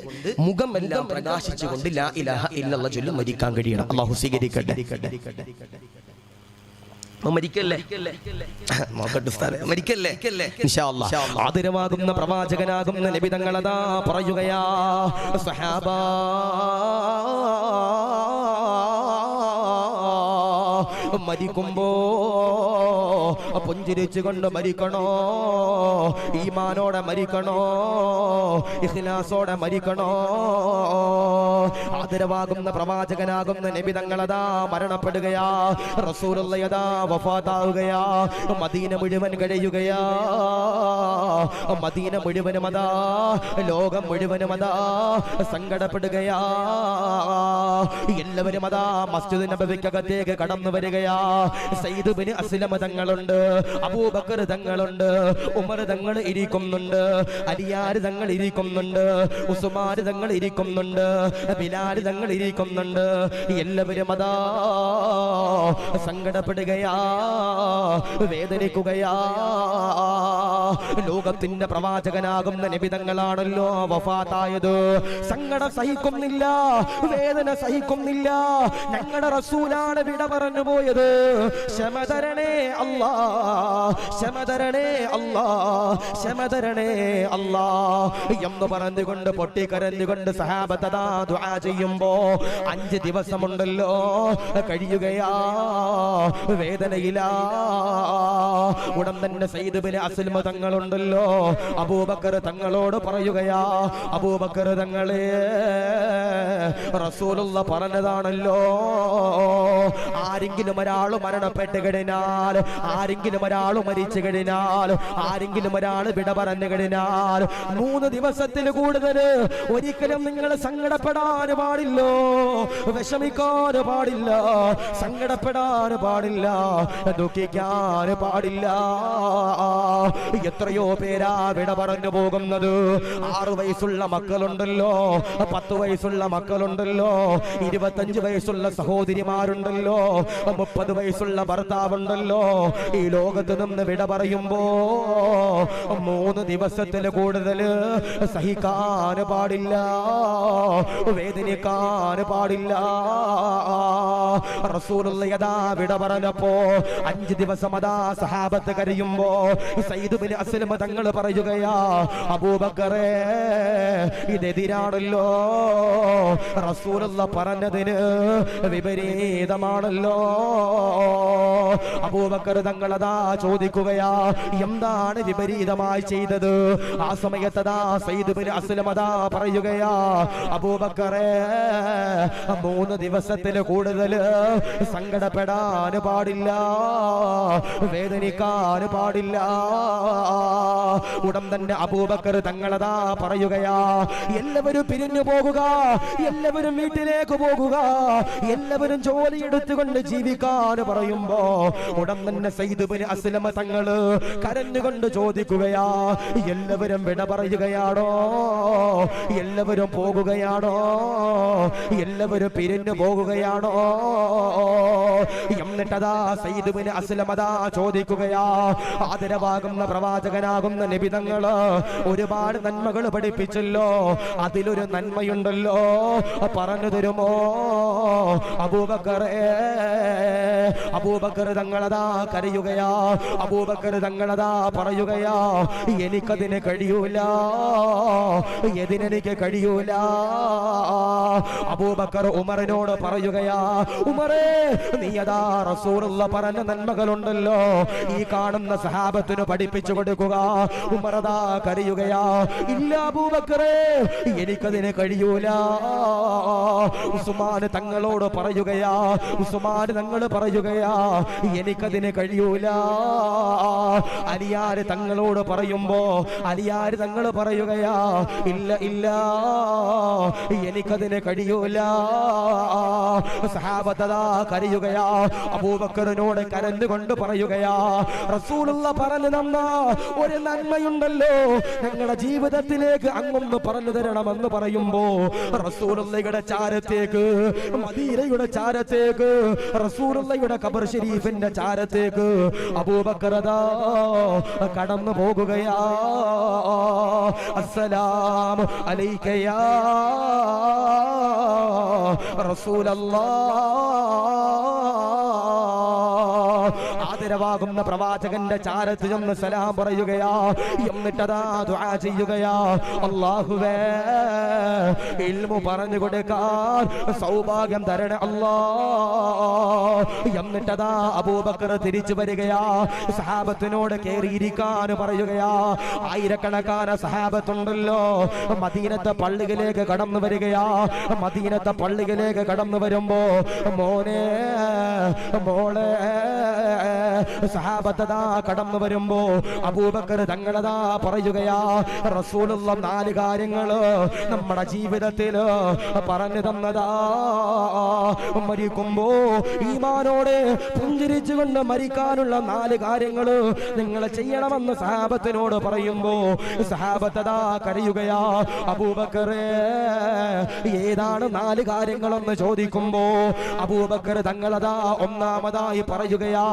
മുഖമെല്ലാം പ്രകാശിച്ചുകൊണ്ട് ലാ ഇലാഹ ഇല്ലല്ലാഹ് ചൊല്ലി മരിക്കാൻ കഴിയണം. അല്ലാഹു സ്വീകരിക്കട്ടെ. മരിക്കല്ലേ ഇൻഷാ അല്ലാഹ്. ആദരവാകുന്ന പ്രവാചകനാകുന്ന നബി തങ്ങളതാ പറയുകയാ, സഹാബാ മരിക്കുമ്പോ പുഞ്ചിരിച്ചുകൊണ്ട് മരിക്കണോ, ഈമാനോടെ മരിക്കണോ, ഇഖ്ലാസോടെ മരിക്കണോ. ആദരവാകുന്ന പ്രവാചകനാകുന്ന നബി തങ്ങളതാ മരണപ്പെടുകയാ. റസൂലുള്ളാഹിയതാ വഫാത്താവുകയാ. മദീന മുഴുവൻ കഴിയുകയാ. മദീന മുഴുവനും അതാ, ലോകം മുഴുവനും അതാ സങ്കടപ്പെടുകയാ. എല്ലാവരും അതാ മസ്ജിദ് നബവിക്കകത്തേക്ക് കടന്നു വരികയാ. സയ്യിദ് ബിൻ അസ്ലം തങ്ങളുണ്ട്, അബൂബക്കർ തങ്ങളുണ്ട്, ഉമർ തങ്ങൾ ഇരിക്കുന്നുണ്ട്, അലിയാർ തങ്ങൾ ഇരിക്കുന്നുണ്ട്, ഉസ്മാൻ തങ്ങൾ ഇരിക്കുന്നുണ്ട്, ബിലാൽ തങ്ങൾ ഇരിക്കുന്നുണ്ട്. എല്ലാവരും അതാ സങ്കടപ്പെടുകയാ, വേദനിക്കുകയാ. ലോകത്തിന്റെ പ്രവാചകനാകുന്ന നബി തങ്ങളാണല്ലോ വഫാത്തായത്. സങ്കടം സഹിക്കുന്നില്ല, വേദന സഹിക്കുന്നില്ല. ഞങ്ങളുടെ റസൂലാണ് വിട പറഞ്ഞു പോയത്. ശമതരണേ അല്ലാ, ശമതരണേ അല്ലാ, ശമതരണേ അല്ലാ എന്ന് പറഞ്ഞുകൊണ്ട് പൊട്ടിക്കരഞ്ഞുകൊണ്ട് സഹാബത്ത് അതാ ദുആ ചെയ്യുമ്പോ 5 ദിവസമുണ്ടല്ലോ കഴിയുകയാ, വേദനയിലാ. ഉടൻ തന്നെ സയ്യിദ് ബിൻ അസ്ലം തങ്ങളുണ്ടല്ലോ അബൂബക്കർ തങ്ങളോട് പറയുകയാ, അബൂബക്കർ തങ്ങളെ റസൂലുള്ള പറഞ്ഞതാണല്ലോ, ആരെങ്കിലും ഒരാൾ മരണപ്പെട്ട് കഴിഞ്ഞാൽ, ആരെങ്കിലും ഒരാൾ മരിച്ചു കഴിഞ്ഞാൽ, ആരെങ്കിലും ഒരാൾ വിട പറഞ്ഞു കഴിഞ്ഞാൽ 3 ദിവസത്തിൽ കൂടുതൽ ഒരിക്കലും നിങ്ങൾ സങ്കടപ്പെടാൻ പാടില്ലോ, വിഷമിക്കാൻ പാടില്ല, സങ്കടപ്പെടാൻ പാടില്ല, ദുഃഖിക്കാൻ പാടില്ല. എത്രയോ പേരാ വിട പറഞ്ഞു പോകുന്നത്. 6 വയസ്സുള്ള മക്കളുണ്ടല്ലോ, 10 വയസ്സുള്ള മക്കളുണ്ടല്ലോ, 25 വയസ്സുള്ള സഹോദരിമാരുണ്ടല്ലോ, 30 വയസ്സുള്ള ഭർത്താവുണ്ടല്ലോ. ഈ ലോകത്ത് നിന്ന് വിട പറയുമ്പോ 3 ദിവസത്തിൽ കൂടുതൽ സഹിക്കാൻ പാടില്ല, വേദനിക്കാൻ പാടില്ല. റസൂലുള്ളാഹി അതാ വിട പറഞ്ഞപ്പോ 5 ദിവസം അതാ സഹാബത്ത് കരയുമ്പോ സയ്യിദ് ബിൻ അസ്ലം തങ്ങൾ പറയുകയാ, അബൂബക്കറേ ഇതെതിരാണല്ലോ, റസൂലുള്ളാഹി പറഞ്ഞതിന് വിപരീതമാണല്ലോ. അബൂബക്കർ തങ്ങളതാ ചോദിക്കുകയാ, എന്താണ് വിപരീതം പ്രത്യേകമായി ചെയ്തത്. ആ സമയത്തതാ സയ്യിദ് ഇബ്നു അസ്ലം അതാ പറയുകയാ, അബൂബക്കറേ 3 ദിവസത്തിൽ കൂടുതൽ സങ്കടപ്പെടാൻ പാടില്ല, വേദനിക്കാൻ പാടില്ല. ഉടൻ തന്നെ അബൂബക്കർ തങ്ങളതാ പറയുകയാ, എല്ലാവരും പിരിഞ്ഞു പോകുക, എല്ലാവരും വീട്ടിലേക്ക് പോകുക, എല്ലാവരും ജോലി എടുത്തുകൊണ്ട് ജീവിക്കാൻ പറയുമ്പോ ഉടൻ തന്നെ സയ്യിദ് ഇബ്നു അസ്ലം തങ്ങള് കരഞ്ഞുകൊണ്ട് ചോദിക്കുകയാ, എല്ലാവരും വിട പറയുകയാണോ, എല്ലാവരും പോകുകയാണോ, എല്ലാവരും പിരിഞ്ഞു പോകുകയാണോ? എന്നിട്ടതാ സയ്യിദ് ഇബ്നു അസ്ലം അതാ ചോദിക്കുകയാ, ആദരവാകുന്ന പ്രവാചകനാകുന്ന നബി തങ്ങള് ഒരുപാട് നന്മകൾ പഠിപ്പിച്ചല്ലോ, അതിലൊരു നന്മയുണ്ടല്ലോ, പറഞ്ഞു തരുമോ? അബൂബക്കറേ, അബൂബക്കർ തങ്ങളതാ കരയുകയാ, അബൂബക്കർ തങ്ങളതാ പറയുകയാ, എനിക്കതിന് കഴിയൂല, എതിനെനിക്ക് കഴിയൂല. അബൂബക്കർ ഉമറിനോട് പറയുകയാ, ഉമറേ, നീ അതാ റസൂലുള്ള പറഞ്ഞ നന്മകളുണ്ടല്ലോ ഈ കാണുന്ന സഹാബത്തിന് പഠിപ്പിച്ചു കൊടുക്കുക. ഉമറതാ കരയുകയാ, ഇല്ല അബൂബക്കറേ, എനിക്കതിന് കഴിയൂല. ഉസ്മാൻ തങ്ങളോട് പറയുകയാ, ഉസ്മാൻ തങ്ങൾ പറയുകയാ, എനിക്കതിന് കഴിയൂല. അലിയാർ തങ്ങളോട് പറയുമ്പോ അലിയാർ തങ്ങൾ പറയുകയാ, ഇല്ല ഇല്ല, എനിക്കതിന് കഴിയൂല. സഹാബത്തതാ കരയുകയാ, അബൂബക്കറിനോട് കരഞ്ഞുകൊണ്ട് പറയുകയാ, റസൂലുള്ള പറഞ്ഞു തന്ന ഒരു നന്മയുണ്ടല്ലോ, ഞങ്ങളുടെ ജീവിതത്തിലേക്ക് അങ്ങൊന്ന് പറഞ്ഞു തരണമെന്ന് പറയുമ്പോ റസൂലുള്ളയുടെ ചാരത്തേക്ക്, മദീനയുടെ ചാരത്തേക്ക്, റസൂലുള്ളയുടെ ഖബർ ഷരീഫിന്റെ ചാരത്തേക്ക് അബൂബക്കർ കടന്നു പോകുകയാ. അസ്സലാമു അലൈക യാ റസൂലല്ലാഹ്. ആദരവാകുന്ന പ്രവാചകന്റെ ചാരത്ത് ചെന്ന് സലാം പറയുകയാ, എന്നിട്ടതാ ദുആ ചെയ്യുകയാ, അല്ലാഹുവേ ഇൽമു പറഞ്ഞു കൊടുക്കാൻ സൗഭാഗ്യം തരണേ അല്ലാ. എന്നിട്ടതാ അബൂബക്കർ തിരിച്ചു വരികയാ, സഹാബത്തിനോട് കേറിയിരിക്കാൻ പറയുകയാ. ആയിരക്കണക്കാന സഹാബത്തുണ്ടല്ലോ, മദീനത്തെ പള്ളിയിലേക്ക് കടന്നു വരികയാ. മദീനത്തെ പള്ളിയിലേക്ക് കടന്നു വരുമ്പോ മോനെ മോളെ സഹാബത്തതാ കടന്നു വരുമ്പോ അബൂബക്കർ തങ്ങളതാ പറയുകയാ, റസൂലുള്ള 4 കാര്യങ്ങള് നമ്മുടെ ജീവിതത്തിൽ പറഞ്ഞു തന്നതാ. മരിക്കുമ്പോ ഈമാനോടെ പുഞ്ചിരിച്ചുകൊണ്ട് മരിക്കാനുള്ള 4 കാര്യങ്ങള് നിങ്ങൾ ചെയ്യണമെന്ന് സഹാബത്തിനോട് പറയുമ്പോ സഹാബത്തതാ കരയുകയാ. അബൂബക്കറേ, ഏതാണ് 4 കാര്യങ്ങളെന്ന് ചോദിക്കുമ്പോ അബൂബക്കർ തങ്ങളതാ ഒന്നാമതായി പറയുകയാ,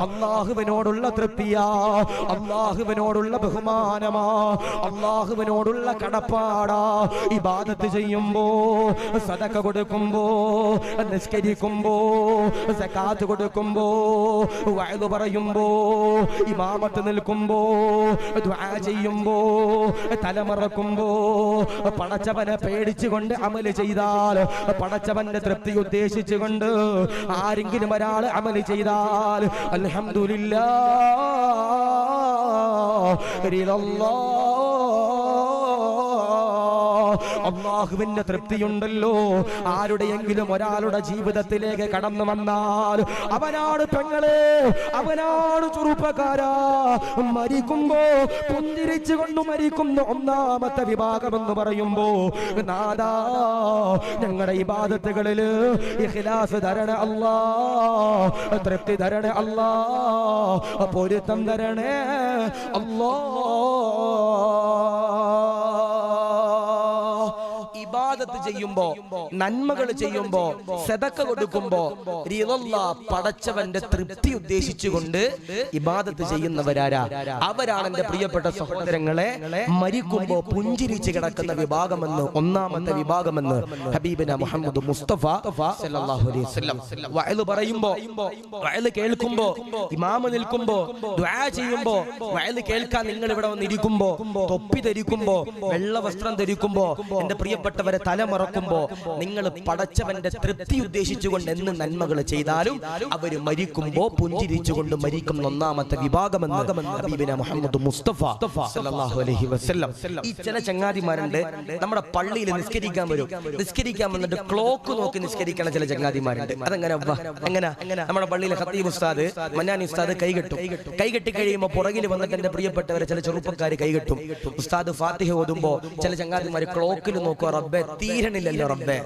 അല്ലാഹുവിനോടുള്ള തൃപ്തിയാ, അല്ലാഹുവിനോടുള്ള ബഹുമാനമാ, അല്ലാഹുവിനോടുള്ള കടപ്പാടാ. ഇബാദത്ത് ചെയ്യുമ്പോ, സദഖ കൊടുക്കുമ്പോ, നിസ്കരിക്കുമ്പോ, സകാത്ത് കൊടുക്കുമ്പോ, വഅദ് പറയുമ്പോ, ഇമാമത്ത് നിൽക്കുമ്പോ, ദുആ ചെയ്യുമ്പോ, തലമറക്കുമ്പോ, പടച്ചവനെ പേടിച്ചുകൊണ്ട് അമല് ചെയ്താൽ, പടച്ചവന്റെ തൃപ്തി ഉദ്ദേശിച്ചുകൊണ്ട് ആരെങ്കിലും ഒരാൾ അമല് ചെയ്താൽ അൽഹംദുലില്ലാഹ് അല്ലാഹുവിന്റെ തൃപ്തിയുണ്ടല്ലോ. ആരുടെയെങ്കിലും ഒരാളുടെ ജീവിതത്തിലേക്ക് കടന്നു വന്നാൽ അവനാണ് പെങ്ങളെ, അവനാണ് ചെറുപ്പക്കാരാ, മരിക്കുമ്പോ പുഞ്ചിരിച്ചുകൊണ്ട് മരിക്കുന്ന ഒന്നാമത്തെ വിഭാഗം എന്ന് പറയുമ്പോ നാദാ ഞങ്ങളുടെ ഇബാദത്തുകളില് ഇഖ്ലാസ് തരണേ അല്ലാ, തൃപ്തി തരണേ അല്ലാ, പൊരുത്തം തരണേ അല്ലാ. ഇബാദത്ത് ചെയ്യുമ്പോ, നന്മകൾ ചെയ്യുമ്പോ, സദഖ കൊടുക്കുമ്പോ പടച്ചവന്റെ തൃപ്തി ഉദ്ദേശിച്ചുകൊണ്ട് ഇബാദത്ത് ചെയ്യുന്നവരാരാ? അവരാണ് എന്റെ പ്രിയപ്പെട്ട സഹോദരങ്ങളെ മരിക്കുമ്പോ പുഞ്ചിരിച്ച് കിടക്കുന്ന വിഭാഗമെന്ന്, ഒന്നാമത്തെ വിഭാഗമെന്ന് ഹബീബിന മുഹമ്മദ് മുസ്തഫ സല്ലല്ലാഹു അലൈഹി വസല്ലം വഅദ് പറയുമ്പോ, വഅദ് കേൾക്കുമ്പോ, ഇമാമ നിൽക്കുമ്പോ, ദുആ ചെയ്യുമ്പോ, വഅദ് കേൾക്കാൻ നിങ്ങൾ ഇവിടെ വന്നിരിക്കുമ്പോ, തൊപ്പി ധരിക്കുമ്പോ, വെള്ള വസ്ത്രം ധരിക്കുമ്പോ, എന്റെ പ്രിയപ്പെട്ട പ്രിയപ്പെട്ടവരെ തലമറക്കുമ്പോ നിങ്ങൾ പടച്ചവന്റെ തൃപ്തി ഉദ്ദേശിച്ചുകൊണ്ട് എന്ന് നന്മകൾ ചെയ്താലും അവര് മരിക്കുമ്പോ പുഞ്ചിരിച്ചുകൊണ്ട് മരിക്കുന്ന ഒന്നാമത്തെ വിഭാഗമെന്ന് ഹബീബിന മുഹമ്മദ് മുസ്തഫ സല്ലല്ലാഹു അലൈഹി വസല്ലം. ഈ ചില ചങ്ങാതിമാരുണ്ട് നമ്മുടെ പള്ളിയിൽ നിസ്കരിക്കാൻ വരും, നിസ്കരിക്കാൻ വന്നിട്ട് ക്ലോക്ക് നോക്കി നിസ്കരിക്കുന്ന ചില ചങ്ങാതിമാരുണ്ട്. അതെങ്ങനെ എങ്ങനെ നമ്മുടെ പള്ളിയിലെ ഖത്തീബ് ഉസ്താദ് മന്നാനി ഉസ്താദ് കൈകെട്ടി കഴിയുമ്പോൾ പുറകിൽ വന്നിട്ട് എന്റെ പ്രിയപ്പെട്ടവരെ ചില ചെറുപ്പക്കാർ കൈകെട്ടും. ഉസ്താദ് ഫാത്തിഹ ഓതുമ്പോ ചില ചങ്ങാതിമാര് ക്ലോക്കിൽ നോക്കുക, റബ്ബേ തീരണില്ലല്ലോ റബ്ബേ,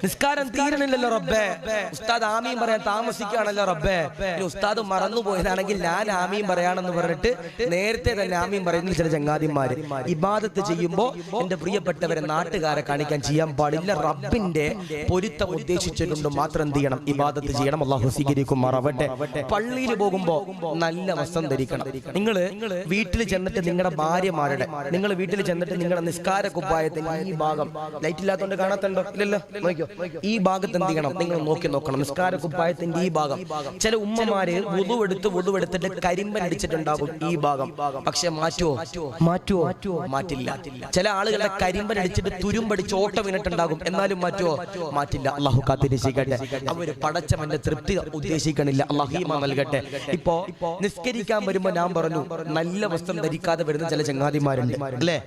നിസ്കാരം തീരണില്ലല്ലോ റബ്ബേ, ഉസ്താദ് ആമീൻ പറയാൻ താമസിക്കുകയാണല്ലോ റബ്ബേ. ഉസ്താദ് മറന്നുപോയതാണെങ്കിൽ ഞാൻ ആമീൻ പറയാണെന്ന് പറഞ്ഞിട്ട് നേരത്തെ തന്നെ ആമീൻ പറയുന്ന ചില ചങ്ങാതിമാര്. ഇബാദത്ത് ചെയ്യുമ്പോ എന്റെ പ്രിയപ്പെട്ടവരെ നാട്ടുകാരെ കാണിക്കാൻ ചെയ്യാൻ പാടില്ല, റബ്ബിന്റെ പൊരുത്തം ഉദ്ദേശിച്ചിട്ടുണ്ട് മാത്രം എന്ത് ചെയ്യണം, ഇബാദത്ത് ചെയ്യണം. അല്ലാഹു സ്വീകരിക്കുമാറാവട്ടെ. പള്ളിയിൽ പോകുമ്പോ നല്ല വസ്ത്രം ധരിക്കണം. നിങ്ങൾ വീട്ടിൽ ചെന്നിട്ട് നിങ്ങളുടെ ഭാര്യമാരുടെ നിങ്ങളുടെ നിസ്കാര കുപ്പായത്തിന്റെ ഈ ഭാഗം ലൈറ്റ് ഇല്ലാത്തതുകൊണ്ട് കാണാത്തുണ്ടോ? ഇല്ലല്ലോ, നോക്കിയോ. ഈ ഭാഗത്ത് എന്ത് ചെയ്യണം, നിങ്ങൾ നോക്കണം. നിസ്കാര കുപ്പായത്തിന്റെ ഈ ഭാഗം ചില ഉമ്മമാര് വുളുവെടുത്തിട്ട് കരിമ്പൻ അടിച്ചിട്ടുണ്ടാകും ഈ ഭാഗം. പക്ഷെ മാറ്റില്ല. ചില ആളുകളുടെ കരിമ്പൻ അടിച്ചിട്ട് തുരുമ്പടിച്ച് ഓട്ട വീണിട്ടുണ്ടാകും, എന്നാലും മാറ്റില്ല. അള്ളാഹു കാത്തിരക്ഷിക്കട്ടെ. അവര് പടച്ചവന്റെ തൃപ്തി ഉദ്ദേശിക്കണില്ല. അള്ളാഹു ഈമാൻ നൽകട്ടെ. ഇപ്പോ നിസ്കരിക്കാൻ വരുമ്പോ ഞാൻ പറഞ്ഞു, നല്ല വസ്ത്രം ധരിക്കാതെ വരുന്ന ചില ചങ്ങാതിമാരുണ്ട് അല്ലേ.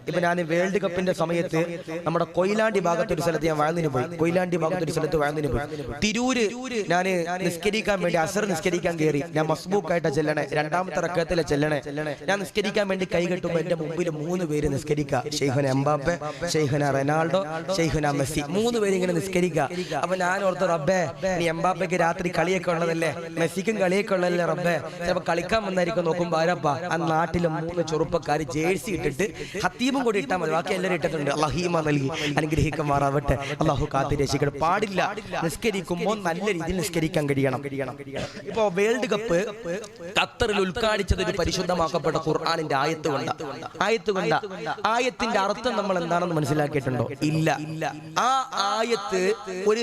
ഇപ്പൊ ഞാൻ വേൾഡ് കപ്പിന്റെ സമയത്ത് നമ്മുടെ കൊയിലാണ്ടി ഭാഗത്തൊരു സ്ഥലത്ത് ഞാൻ വാഴ്ന്നിന് പോയി. തിരൂര് ഞാൻ നിസ്കരിക്കാൻ വേണ്ടി അസർ നിസ്കരിക്കാൻ കയറി. ഞാൻ മസ്ബൂക്കായിട്ടാ ചെല്ലണേ, രണ്ടാമത്തെ റക്കഅത്തിലെ ചെല്ലണേ. ഞാൻ നിസ്കരിക്കാൻ വേണ്ടി കൈ കെട്ടുമ്പോ എന്റെ മുമ്പിൽ 3 പേര് നിസ്കരിക്കുക. ഷെയ്ഖുന എംബാപ്പെ, ഷെയ്ഖുന റൊണാൾഡോ, ഷെയ്ഖുന മെസ്സി, 3 പേര് ഇങ്ങനെ നിസ്കരിക്കുക. അപ്പൊ ഞാൻ ഓർത്ത്, റബ്ബേ നീ എംബാപ്പയ്ക്ക് രാത്രി കളിയൊക്കെ ഉള്ളതല്ലേ, മെസ്സിക്കും കളിയൊക്കെ ഉള്ളതല്ലേ റബ്ബേ, ചിലപ്പോ കളിക്കാൻ വന്നായിരിക്കും. നോക്കുമ്പോ ആരപ്പാ, ആ നാട്ടിലെ 3 ചെറുപ്പക്കാര് ജേഴ്സി ഇട്ടിട്ട് ഖത്തീബും കൂടി ഇട്ടാൽ മതി, ബാക്കി എല്ലാവരും ഇട്ടിട്ടുണ്ട്. അല്ലാഹു ഈമാൻ നൽകി അനുഗ്രഹിക്കുമാറാവട്ടെ. അല്ലാഹു കാത്തിരക്ഷിക്കട്ടെ. പാടില്ല, നിസ്കരിക്കുമ്പോൾ നല്ല രീതിയിൽ നിസ്കരിക്കാൻ കഴിയണം. ഇപ്പോ വേൾഡ് കപ്പ് ഖത്തറിൽ ഉദ്ഘാടിച്ചത് ഒരു പരിശുദ്ധമാക്കപ്പെട്ട ഖുർആനിന്റെ ആയത്ത് കൊണ്ട. ആയത്തിന്റെ അർത്ഥം നമ്മൾ എന്താണെന്ന് മനസ്സിലാക്കിയിട്ടുണ്ടോ? ഇല്ല. ആ ആയത്ത് ഒരു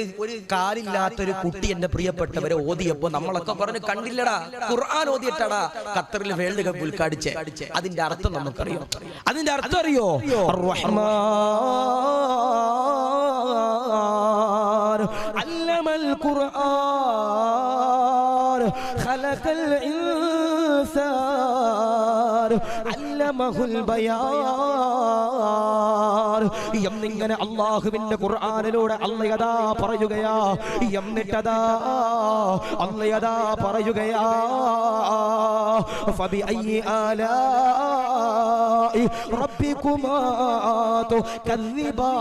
കാലില്ലാത്തൊരു കുട്ടി എന്റെ പ്രിയപ്പെട്ടവരെ ഓതിയപ്പോ നമ്മളൊക്കെ പറഞ്ഞു, കണ്ടില്ലടാ ഖുർആൻ ഓതിയിട്ടാടാ ഖത്തറിൽ വേൾഡ് കപ്പ് ഉദ്ഘാടിച്ചേ. അതിന്റെ അർത്ഥം നമുക്കറിയോ? അതിന്റെ അർത്ഥം അറിയോ? അല്ലമൽ ഖുർആൻ ഖലഖൽ ഇൻസാൻ അല്ലമഹുൽ ബയാൻ എന്നിങ്ങനെ അല്ലാഹുവിന്റെ ഖുർആനിലൂടെ അല്ലാഹു പറയുകയാ. എന്നിട്ടതാ അല്ലാഹു പറയുകയാ, ഫബിഅയ്യി ആലാഇ റബ്ബികുമാ തുകദ്ദിബാൻ.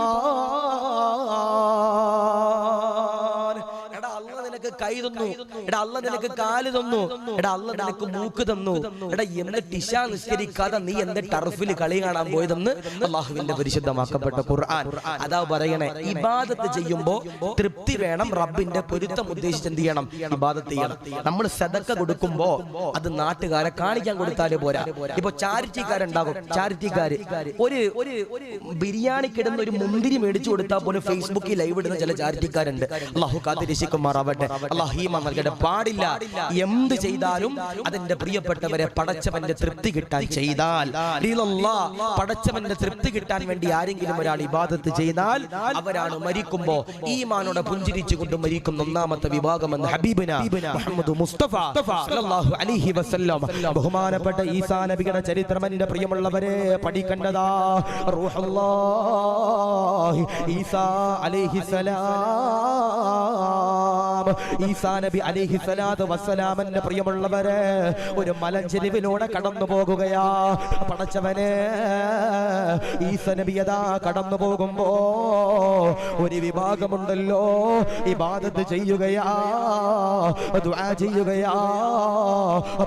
എടാ അല്ലാഹു നിനക്ക് കൈ തന്നു, എടാ അല്ലാഹു നിനക്ക് കാല് തന്നു, എടാ അല്ലാഹു നിനക്ക് മൂക്ക് തന്നു, എടാ എന്നിട്ട് ഇശാ നിസ്കരിക്കാതെ നീ എന്ത് ടർഫിൽ കളി കാണാൻ പോയതെന്ന് അല്ലാഹുവിന്റെ പരിശുദ്ധമാക്കപ്പെട്ട ഖുർആൻ. അതാ പറയണേ, ഇബാദത്ത് ചെയ്യുമ്പോ തൃപ്തി വേണം, റബ്ബിന്റെ പൊരുത്തം ഉദ്ദേശിച്ച് എന്ത് ചെയ്യണം, ഇബാദത്ത് ചെയ്യണം. നമ്മൾ സദക്ക കൊടുക്കുമ്പോ അത് നാട്ടുകാരെ കാണിക്കാൻ കൊടുത്താലേ പോരാ. ഇപ്പൊ ചാരിറ്റിക്കാരുണ്ടാകും, ചാരിറ്റിക്കാര് ഒരു ബിരിയാണിക്കിടുന്ന ഒരു മുന്തിരി മേടിച്ചു കൊടുത്താൽ പോലും ഫേസ്ബുക്കിൽ ലൈവ് ഇടുന്ന ചില ചാരിറ്റിക്കാരുണ്ട്. അല്ലാഹു കാത്തിരക്ഷിക്കുമാറാവട്ടെ. അല്ലാഹു ഈമാൻ നൽകട്ടെ. പാടില്ല. എന്ത് ചെയ്താലും അതിന്റെ പ്രിയപ്പെട്ടവരെ പടച്ചവന്റെ തൃപ്തി കിട്ടാൻ ചെയ്താൽ, പടച്ചവന്റെ തൃപ്തി കിട്ടാൻ വേണ്ടി ആരെങ്കിലും ഒരാൾ ഇബാദത്ത് ചെയ്താൽ അവരാണ് മരിക്കുമ്പോ ഈമാനോടെ പുഞ്ചിരിച്ചുകൊണ്ട് മരിക്കുന്ന ഒന്നാമത്തെ വിഭാഗമെന്ന് ഹബീബിന മുഹമ്മദ് മുസ്തഫ സല്ലല്ലാഹു അലൈഹി വസല്ലം. ബഹുമാനപ്പെട്ട ഈസാ നബിയുടെ ചരിത്രം എന്റെ പ്രിയമുള്ളവരെ പഠിക്കേണ്ടതാ. റൂഹുല്ലാഹി ഈസാ അലൈഹിസ്സലാം, ഈസാ നബി അലൈഹിസ്സലാത്തു വസ്സലാമിന്റെ പ്രിയമുള്ളവരെ ഒരു മലഞ്ചെരിവിലൂടെ കടന്നു പോകുകയാ. പടച്ചവനെ, ഈസാ നബി അതാ കടന്നു പോകുമ്പോ ഒരു വിഭാഗമുണ്ടല്ലോ ഇബാദത്ത് ചെയ്യുകയാ, ദുആ ചെയ്യുകയാ,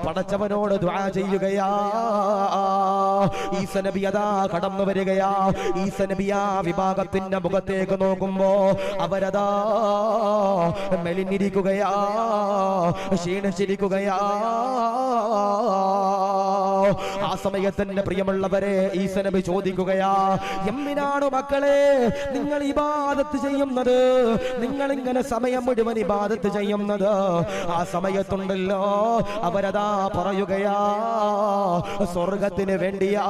പടച്ചവനോട് ദുആ ചെയ്യുകയാ. ഈസാ നബി അതാ കടന്നു വരികയാ. ഈസാ നബി ആ വിഭാഗത്തിന്റെ മുഖത്തേക്ക് നോക്കുമ്പോ അവരതാ മെലിഞ്ഞിരിക്കുക. ക്ഷീണിച്ചിരിക്കുകയാ, ക്ഷീണിച്ചിരിക്കുകയാ. ആ സമയത്തിന്റെ പ്രിയമുള്ളവരെ ഈസ നബി ചോദിക്കുകയാ, എന്തിനാണ് മക്കളെ നിങ്ങൾ ഇബാദത്ത് ചെയ്യുന്നത്? നിങ്ങൾ ഇങ്ങനെ സമയം മുഴുവൻ ഇബാദത്ത് ചെയ്യുന്നത്? ആ സമയത്തുണ്ടല്ലോ അവരതാ പറയുകയാ, സ്വർഗത്തിന് വേണ്ടിയാ,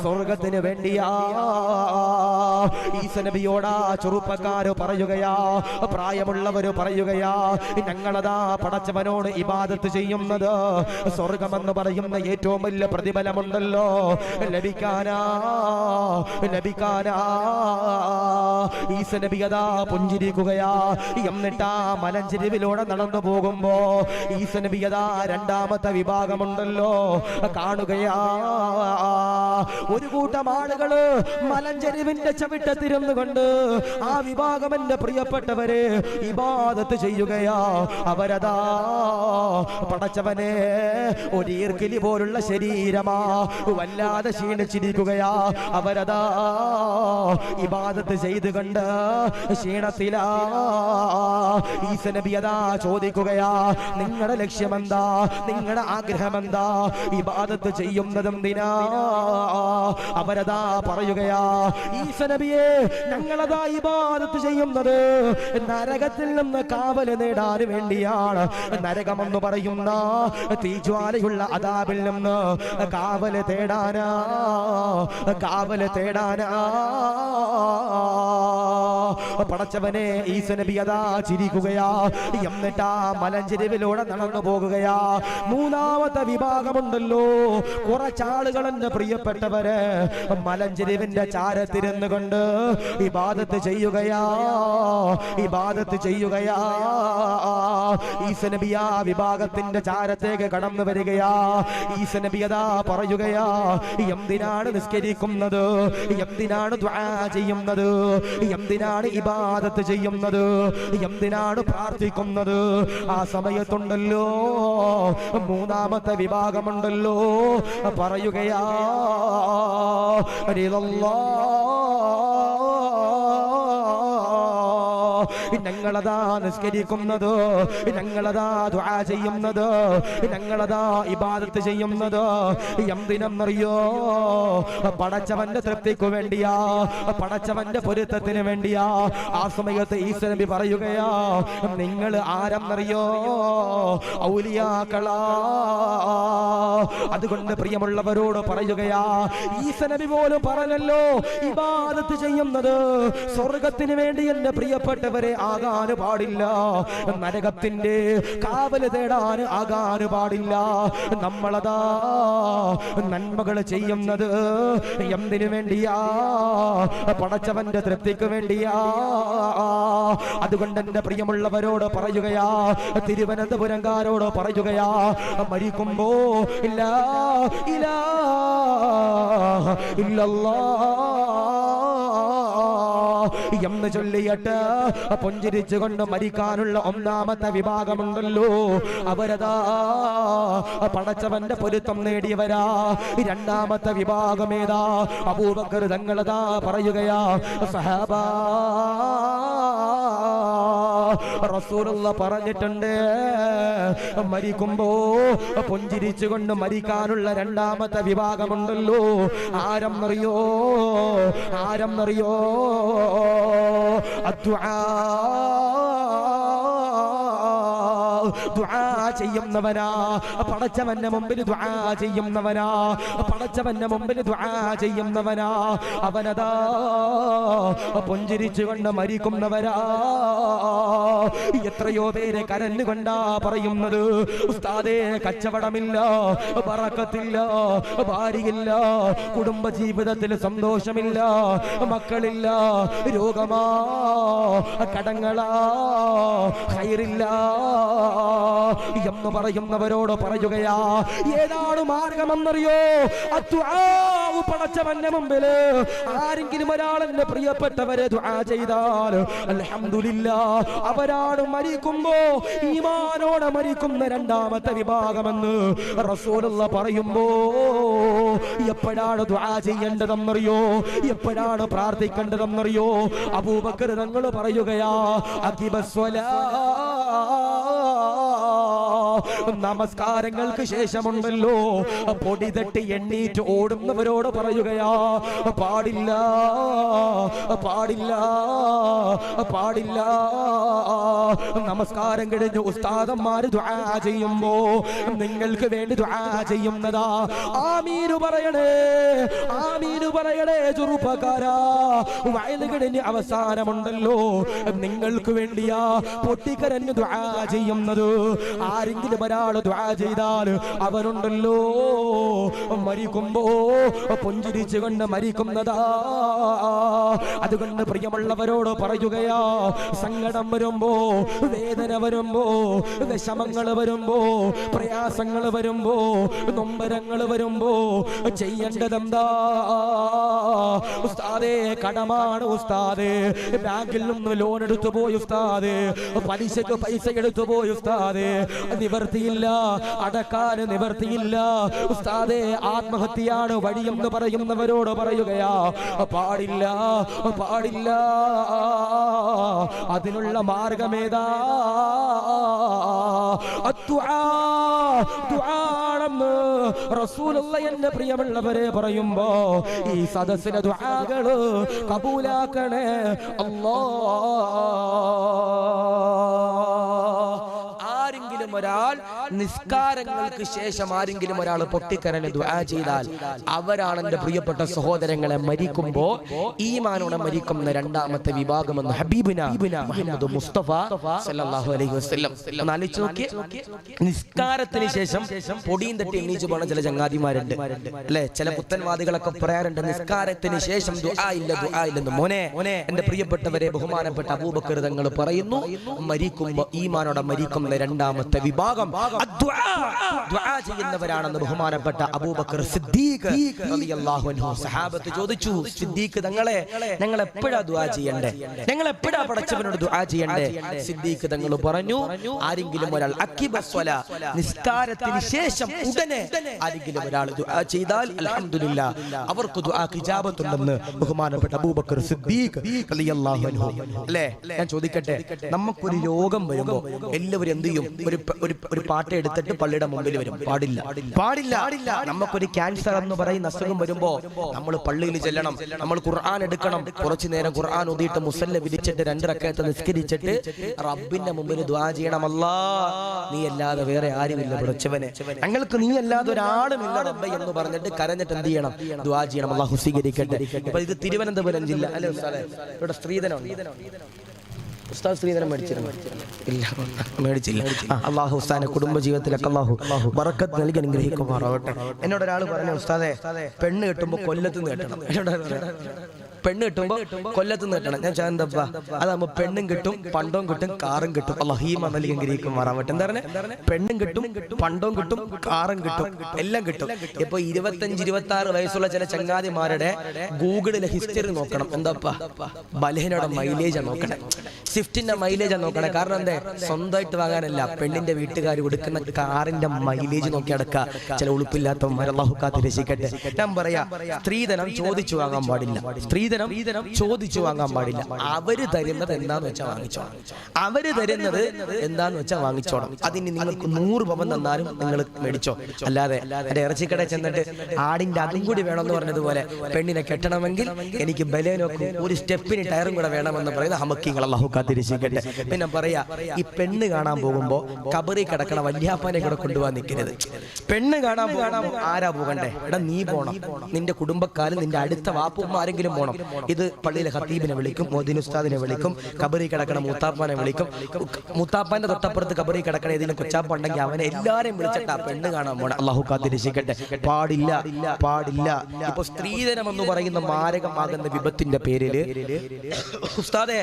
സ്വർഗത്തിന് വേണ്ടിയാ. ഈസ നബിയോടാ ചെറുപ്പക്കാര് പറയുകയാ, പ്രായമുള്ളവര് പറയുകയാ, ഞങ്ങളതാ പടച്ചവനോട് ഇബാദത്ത് ചെയ്യുന്നത് സ്വർഗമെന്ന് പറയുന്ന ഏറ്റവും വലിയ പ്രതിഫലമുണ്ടല്ലോ ലഭിക്കാനാ, ലഭിക്കാനാ. ഈസ നബി അതാ പുഞ്ചിരിക്കുകയാ. എന്നിട്ടാ മലഞ്ചെരിവിലൂടെ നടന്നു പോകുമ്പോ ഈസ നബി അതാ രണ്ടാമത്തെ വിഭാഗമുണ്ടല്ലോ കാണുകയാ. ഒരു കൂട്ടം ആളുകള് മലഞ്ചെരിവിന്റെ ചവിട്ടത്തിരുന്നു കൊണ്ട് ആ വിഭാഗം എന്റെ പ്രിയപ്പെട്ടവരെ ഇബാദത്ത് ചെയ്യുകയാ. അവരതാ പടച്ചവനെ ഒരു ഈർക്കിലി പോലുള്ള ശരീരമാ, വല്ലാതെ ക്ഷീണിച്ചിരിക്കുകയാ. അവരതാ ഇബാദത്ത് ചെയ്ത് കണ്ട് ക്ഷീണത്തിലാ. ഈസ നബി അതാ ചോദിക്കുകയാ, നിങ്ങളുടെ ലക്ഷ്യമെന്താ? നിങ്ങളുടെ ആഗ്രഹമെന്താ? ഇബാദത്ത് ചെയ്യുന്നത് എന്തിനാ? അവരതാ പറയുകയാ, ഈസ നബിയെ ഞങ്ങളതാ ഇബാദത്ത് ചെയ്യുന്നത് നരകത്തിൽ നിന്ന് കാവല് നേടാൻ വേണ്ടിയാണ്. നരകമെന്ന് പറയുന്ന തീജ്വാലയുള്ള അദാബിൽ നിന്ന് കാവല് തേടാനാ, കാവല് തേടാനാ. പടച്ചവനെ ഈസ നബി അതാ ചിരിക്കുകയാ. എന്നിട്ടാ മലഞ്ചെരിവിലൂടെ നടന്നു പോകുകയാ. മൂന്നാമത്തെ വിഭാഗമുണ്ടല്ലോ, കുറച്ചാളുകൾ എന്റെ പ്രിയപ്പെട്ടവര് മലഞ്ചെരിവിന്റെ ചാരത്തിരുന്നു കൊണ്ട് ഇബാദത്ത് ചെയ്യുകയാ, ഇബാദത്ത് ചെയ്യുകയാ. ഈസ നബി ആ വിഭാഗത്തിന്റെ ചാരത്തേക്ക് കടന്നു വരികയാ. ഈസ നബി അതാ പറയുകയാ, എന്തിനാണ് നിസ്കരിക്കുന്നത്? എന്തിനാണ് ദുആ ചെയ്യുന്നത്? എന്തിനാണ് ഇബാദത്ത് ചെയ്യുന്നത്? എന്തിനാണ് പ്രാർത്ഥിക്കുന്നത്? ആ സമയത്തുണ്ടല്ലോ മൂന്നാമത്തെ വിഭാഗമുണ്ടല്ലോ പറയുകയാ, ഞങ്ങളതാ നിസ്കരിക്കുന്നത്, ഞങ്ങളതാ ദുആ ചെയ്യുന്നത്, ഞങ്ങളതാ ഇബാദത്ത് ചെയ്യുന്നത് എന്തിനെന്നറിയോ? പടച്ചവന്റെ തൃപ്തിക്ക് വേണ്ടിയാ, പടച്ചവന്റെ പൊരുത്തത്തിന് വേണ്ടിയാ. ആ സമയത്ത് ഈസ നബി പറയുകയാ, നിങ്ങൾ ആരെന്നറിയോ? ഔലിയാക്കളാ. അതുകൊണ്ട് പ്രിയമുള്ളവരോട് പറയുകയാ, ഈസ നബി പോലും പറഞ്ഞല്ലോ ഇബാദത്ത് ചെയ്യുന്നത് സ്വർഗത്തിന് വേണ്ടി എന്റെ പ്രിയപ്പെട്ടവരെ ആകാന് പാടില്ല, നരകത്തിന്റെ കാവല് തേടാൻ ആകാന് പാടില്ല. നമ്മളതാ നന്മകൾ ചെയ്യുന്നത് എന്തിനു വേണ്ടിയാ? പടച്ചവന്റെ തൃപ്തിക്ക് വേണ്ടിയാ. അതുകൊണ്ട് എന്റെ പ്രിയമുള്ളവരോട് പറയുകയാ, തിരുവനന്തപുരംകാരോട് പറയുകയാ, മരിക്കുമ്പോ ഇല്ലാ ഇലാഹ ഇല്ലല്ലാഹ് എന്ന് ചൊല്ലിയിട്ട് പുഞ്ചിരിച്ചുകൊണ്ട് മരിക്കാനുള്ള ഒന്നാമത്തെ വിഭാഗമുണ്ടല്ലോ അവരതാ പടച്ചവന്റെ പൊരുത്തം നേടിയവരാ. രണ്ടാമത്തെ വിഭാഗമേതാ? അബൂബക്കർ തങ്ങളതാ പറയുകയാ, സഹാബാ റസൂലുള്ള പറഞ്ഞിട്ടുണ്ട്, മരിക്കുമ്പോ പുഞ്ചിരിച്ചുകൊണ്ട് മരിക്കാനുള്ള രണ്ടാമത്തെ വിഭാഗമുണ്ടല്ലോ. ആരെന്നറിയോ? ആരെന്നറിയോ? ദുആ ചെയ്യുന്നവനാ, പടച്ചവന്റെ മുമ്പിൽ ദുആ ചെയ്യുന്നവനാ, പടച്ചവന്റെ മുമ്പിൽ ദുആ ചെയ്യുന്നവനാ. അവനതാ പുഞ്ചിരിച്ചുകൊണ്ട് മരിക്കുന്നവരാ. എത്രയോ പേരെ കരഞ്ഞുകൊണ്ടാ പറയുന്നത്, ഉസ്താദേ കച്ചവടമില്ല, ബറക്കത്തില്ല, ഭാര്യയില്ല, കുടുംബ ജീവിതത്തിൽ സന്തോഷമില്ല, മക്കളില്ല, രോഗമാ, കടങ്ങളാ, ഖൈറില്ല എന്ന് പറയുന്നവരോട് പറയുകയാ, ഏതാണ് മാർഗമെന്നറിയോ? അദ്ദുആഉ പടച്ചവന്റെ മുമ്പില് ആരെങ്കിലും ഒരാളെന്റെ പ്രിയപ്പെട്ടവരെ ദുആ ചെയ്താൽ അൽഹംദുലില്ലാഹ് അവരാണ് മരിക്കുമ്പോ ഈമാനോടെ മരിക്കുന്ന രണ്ടാമത്തെ വിഭാഗമെന്ന് റസൂലുള്ളാഹി പറയുമ്പോ എപ്പോഴാണ് ദുആ ചെയ്യേണ്ടതെന്നറിയോ? എപ്പോഴാണ് പ്രാർത്ഥിക്കേണ്ടതെന്നറിയോ? അബൂബക്കർ തങ്ങൾ പറയുകയാ, അഖിബസ്വലാ, നമസ്കാരങ്ങൾക്ക് ശേഷമുണ്ടല്ലോ പൊടി തട്ടി എണ്ണീറ്റ് ഓടുന്നവരോട് പറയുകയാ, പാടില്ല പാടില്ല പാടില്ല. നമസ്കാരം കഴിഞ്ഞ് ഉസ്താദന്മാര് ദുആ ചെയ്യുമ്പോ നിങ്ങൾക്ക് വേണ്ടി ദുആ ചെയ്യുന്നതാ. ആമീൻ പറയണേ, ആമീൻ പറയണേ ചെറുപ്പക്കാരാ. വയല് കഴിഞ്ഞ് അവസാനമുണ്ടല്ലോ നിങ്ങൾക്ക് വേണ്ടിയാ പൊട്ടിക്കരഞ്ഞ് ദുആ ചെയ്യുന്നത്. ആരെങ്കിലും ഒരാൾ ദുആ ചെയ്താൽ അവനുണ്ടല്ലോ മരിക്കുമ്പോ പുഞ്ചിരിച്ചുകൊണ്ട് മരിക്കുന്നതാ. അതുകൊണ്ട് പ്രിയമുള്ളവരോട് പറയുകയാ, സങ്കടം വരുമ്പോ, വേദന വരുമ്പോ, വിഷമങ്ങൾ വരുമ്പോ, പ്രയാസങ്ങൾ വരുമ്പോ, നൊമ്പരങ്ങൾ വരുമ്പോ ചെയ്യേണ്ടതെന്താ? ഉസ്താദേ കടമാണ് ഉസ്താദേ, ബാങ്കിൽ നിന്ന് ലോൺ എടുത്തു പോയി ഉസ്താദേ, പലിശക്ക് പൈസ എടുത്തു പോയി ഉസ്താദേ, നിവർത്തിയില്ല, അടക്കാൻ നിവർത്തിയില്ല ഉസ്താദേ, ആത്മഹത്യയാണ് വഴിയെന്ന് പറയുന്നവരോട് പറയുകയാ, പാടില്ല പാടില്ല. അതിനുള്ള മാർഗമേതാ? ദുആണെന്ന് റസൂലുള്ളാഹി എന്റെ പ്രിയമുള്ളവരെ പറയുമ്പോ ഈ സദസ്സിലെ ദുആകള് കബൂലാക്കണേ ആരെങ്കിലും ഒരാൾ നിസ്കാരങ്ങൾക്ക് ശേഷം ആരെങ്കിലും ഒരാൾ പൊട്ടിക്കരഞ്ഞ് ദുആ ചെയ്താൽ അവരാണ് എന്റെ പ്രിയപ്പെട്ട സഹോദരങ്ങളെ മരിക്കുമ്പോ ഈമാനോടെ മരിക്കുന്ന രണ്ടാമത്തെ വിഭാഗമെന്ന് ഹബീബുന മുഹമ്മദ് മുസ്തഫ സല്ലല്ലാഹു അലൈഹി വസല്ലം. ആലോചിച്ച് നോക്കി, നിസ്കാരത്തിന് ശേഷം പൊടിയും തട്ടി എണ്ണീച്ചു പോണ ചില ചങ്ങാതിമാരുണ്ട് അല്ലെ. ചില പുത്തൻവാദികളൊക്കെ പറയാറുണ്ട് നിസ്കാരത്തിന് ശേഷം ദുആ ഇല്ല, ദുആ ഇല്ലെന്ന്. മോനെ, എന്റെ പ്രിയപ്പെട്ടവരെ, ബഹുമാനപ്പെട്ട അബൂബക്കർ തങ്ങൾ പറയുന്നു, മരിക്കുമ്പോ ഈമാനോടെ മരിക്കുന്ന രണ്ടാമത്തെ വിഭാഗം ദുആ ചെയ്യുന്നവരാണെന്ന് ബഹുമാനപ്പെട്ട അബൂബക്കർ സിദ്ദീഖ് റളിയല്ലാഹു അൻഹു. സഹാബത്ത് ചോദിച്ചു, സിദ്ദീഖ് തങ്ങളെ ഞങ്ങൾ എപ്പോഴാ ദുആ ചെയ്യണ്ടേ? ഞങ്ങൾ എപ്പോഴാ പടച്ചവനോട് ദുആ ചെയ്യണ്ടേ? സിദ്ദീഖ് തങ്ങൾ പറഞ്ഞു, ആരെങ്കിലും ഒരാൾ അഖിബസ്വലാ, നിസ്കാരത്തിന് ശേഷം ഉടനെ ആരെങ്കിലും ഒരാൾ ദുആ ചെയ്താൽ അൽഹംദുലില്ലാഹ് അവർക്ക് ദുആക്ക് ഇജാബത്തുണ്ടെന്ന് ബഹുമാനപ്പെട്ട അബൂബക്കർ സിദ്ദീഖ് റളിയല്ലാഹു അൻഹു. അല്ലേ, ഞാൻ ചോദിക്കട്ടെ, നമുക്കൊരു രോഗം വരുമ്പോ എല്ലാവരും എന്ത് ചെയ്യും? ഒരു പാട്ട എടുത്തിട്ട് പള്ളിയുടെ മുമ്പിൽ വരും. പാടില്ല പാടില്ല. നമുക്കൊരു ക്യാൻസർ എന്ന് പറയുന്ന അസുഖം വരുമ്പോ നമ്മൾ പള്ളിയിൽ ചെല്ലണം, നമ്മൾ ഖുർആൻ എടുക്കണം, കുറച്ചു നേരം ഖുർആൻ ഓതിയിട്ട് മുസല്ല വിരിച്ചിട്ട് 2 റക്അത്ത് നിസ്കരിച്ചിട്ട് റബ്ബിന്റെ മുമ്പിൽ ദുആ ചെയ്യണം. അല്ലാഹ്, നീ അല്ലാതെ വേറെ ആരുമില്ല പടച്ചവനെ, ഞങ്ങൾക്ക് നീ അല്ലാതെ ഒരാളുമില്ല റബ്ബേ എന്ന് പറഞ്ഞിട്ട് കരഞ്ഞിട്ട് എന്ത് ചെയ്യണം? ദുആ ചെയ്യണം. അല്ലാഹു സ്വീകരിക്കട്ടെ. ഇപ്പൊ ഇത് തിരുവനന്തപുരം ജില്ല അല്ലെ ഉസ്താദേ? ഇവിടെ സ്ത്രീധനം ഉസ്താദ് സ്ത്രീധനം മേടിച്ചില്ല? അല്ലാഹു ഉസ്താദിന്റെ കുടുംബ ജീവിതത്തിലൊക്കെ അല്ലാഹു ബറക്കത്ത് നൽകി അനുഗ്രഹിക്കുമാറാവട്ടെ. എന്നോട് ഒരാൾ പറഞ്ഞു, ഉസ്താദേ പെണ്ണ് കെട്ടുമ്പോ കൊല്ലത്ത് നിന്ന് കെട്ടണം. പെണ്ണ് കിട്ടുമ്പോ കൊല്ലത്ത് നിന്ന് കിട്ടണം. ഞാൻ എന്താ അതാകുമ്പോ പെണ്ണും കിട്ടും, പണ്ടവും കിട്ടും, കാറും കിട്ടും. അല്ലാഹു നൽകി അനുഗ്രഹിക്കുമാറാവട്ടെ. എന്താ പറഞ്ഞേ? പെണ്ണും കിട്ടും, പണ്ടവും കിട്ടും, കാറും കിട്ടും, എല്ലാം കിട്ടും. ഇപ്പൊ 25-26 വയസ്സുള്ള ചില ചങ്ങാതിമാരുടെ ഗൂഗിളിലെ ഹിസ്റ്ററി നോക്കണം. എന്താപ്പാ, ബലഹീനയുടെ മൈലേജാ നോക്കണേ, സ്വിഫ്റ്റിന്റെ മൈലേജാ നോക്കണേ. കാരണം എന്താ, സ്വന്തമായിട്ട് വാങ്ങാനല്ല, പെണ്ണിന്റെ വീട്ടുകാർ കൊടുക്കുന്ന കാറിന്റെ മൈലേജ് നോക്കി അടക്ക ചില ഉളുപ്പില്ലാത്തവന്മാർ. അല്ലാഹു കാത്ത് രക്ഷിക്കട്ടെ. ഞാൻ പറയാ, സ്ത്രീധനം ചോദിച്ചു വാങ്ങാൻ പാടില്ല, സ്ത്രീധനം ചോദിച്ചു വാങ്ങാൻ പാടില്ല. അവര് തരുന്നത് എന്താന്ന് വെച്ചാൽ വാങ്ങിച്ചോണം, അവര് തരുന്നത് എന്താന്ന് വെച്ചാൽ വാങ്ങിച്ചോണം. അതിന് നിങ്ങൾക്ക് 100 പവൻ തന്നാലും നിങ്ങൾ മേടിച്ചോ. അല്ലാതെ എന്റെ ഇറച്ചിക്കടയിൽ ചെന്നിട്ട് ആടിന്റെ അതും കൂടി വേണമെന്ന് പറഞ്ഞതുപോലെ പെണ്ണിനെ കെട്ടണമെങ്കിൽ എനിക്ക് ബലേനോക്കും ഒരു സ്റ്റെപ്പിന് ടയറും കൂടെ വേണമെന്ന് പറയുന്ന ഹമക്കിങ്ങൾ. അല്ലാഹു കാത്തിരിക്കട്ടെ. പിന്നെ പറയാ, ഈ പെണ്ണ് കാണാൻ പോകുമ്പോ കബറി കിടക്കണ വല്യാപ്പാനെ കൂടെ കൊണ്ടുപോകാൻ നിൽക്കരുത്. പെണ്ണ് കാണാൻ ആരാ പോകണ്ടേ? എടാ നീ പോണം, നിന്റെ കുടുംബക്കാരും നിന്റെ അടുത്ത വാപ്പുമ്മ ആരെങ്കിലും പോണം. ഇത് പള്ളിയിലെ ഖത്തീബിനെ വിളിക്കും, മോദിൻ ഉസ്താദിനെ വിളിക്കും, കബറി കിടക്കണ മൂത്താപ്പാനെ വിളിക്കും. മൂത്താപ്പാന്റെ തൊട്ടപ്പുറത്ത് കബറി കിടക്കണ ഏതെങ്കിലും കൊച്ചാപ്പ ഉണ്ടെങ്കിൽ അവനെ എല്ലാരെയും വിളിച്ചിട്ട് ആ പെണ്ണ് കാണാൻ പോണം. അള്ളാഹു കാത്തിരക്ഷിക്കട്ടെ. പാടില്ല, പാടില്ല. ഇപ്പൊ സ്ത്രീധനം എന്ന് പറയുന്ന മാരകമാകുന്ന വിപത്തിന്റെ പേരില് ഉസ്താദേ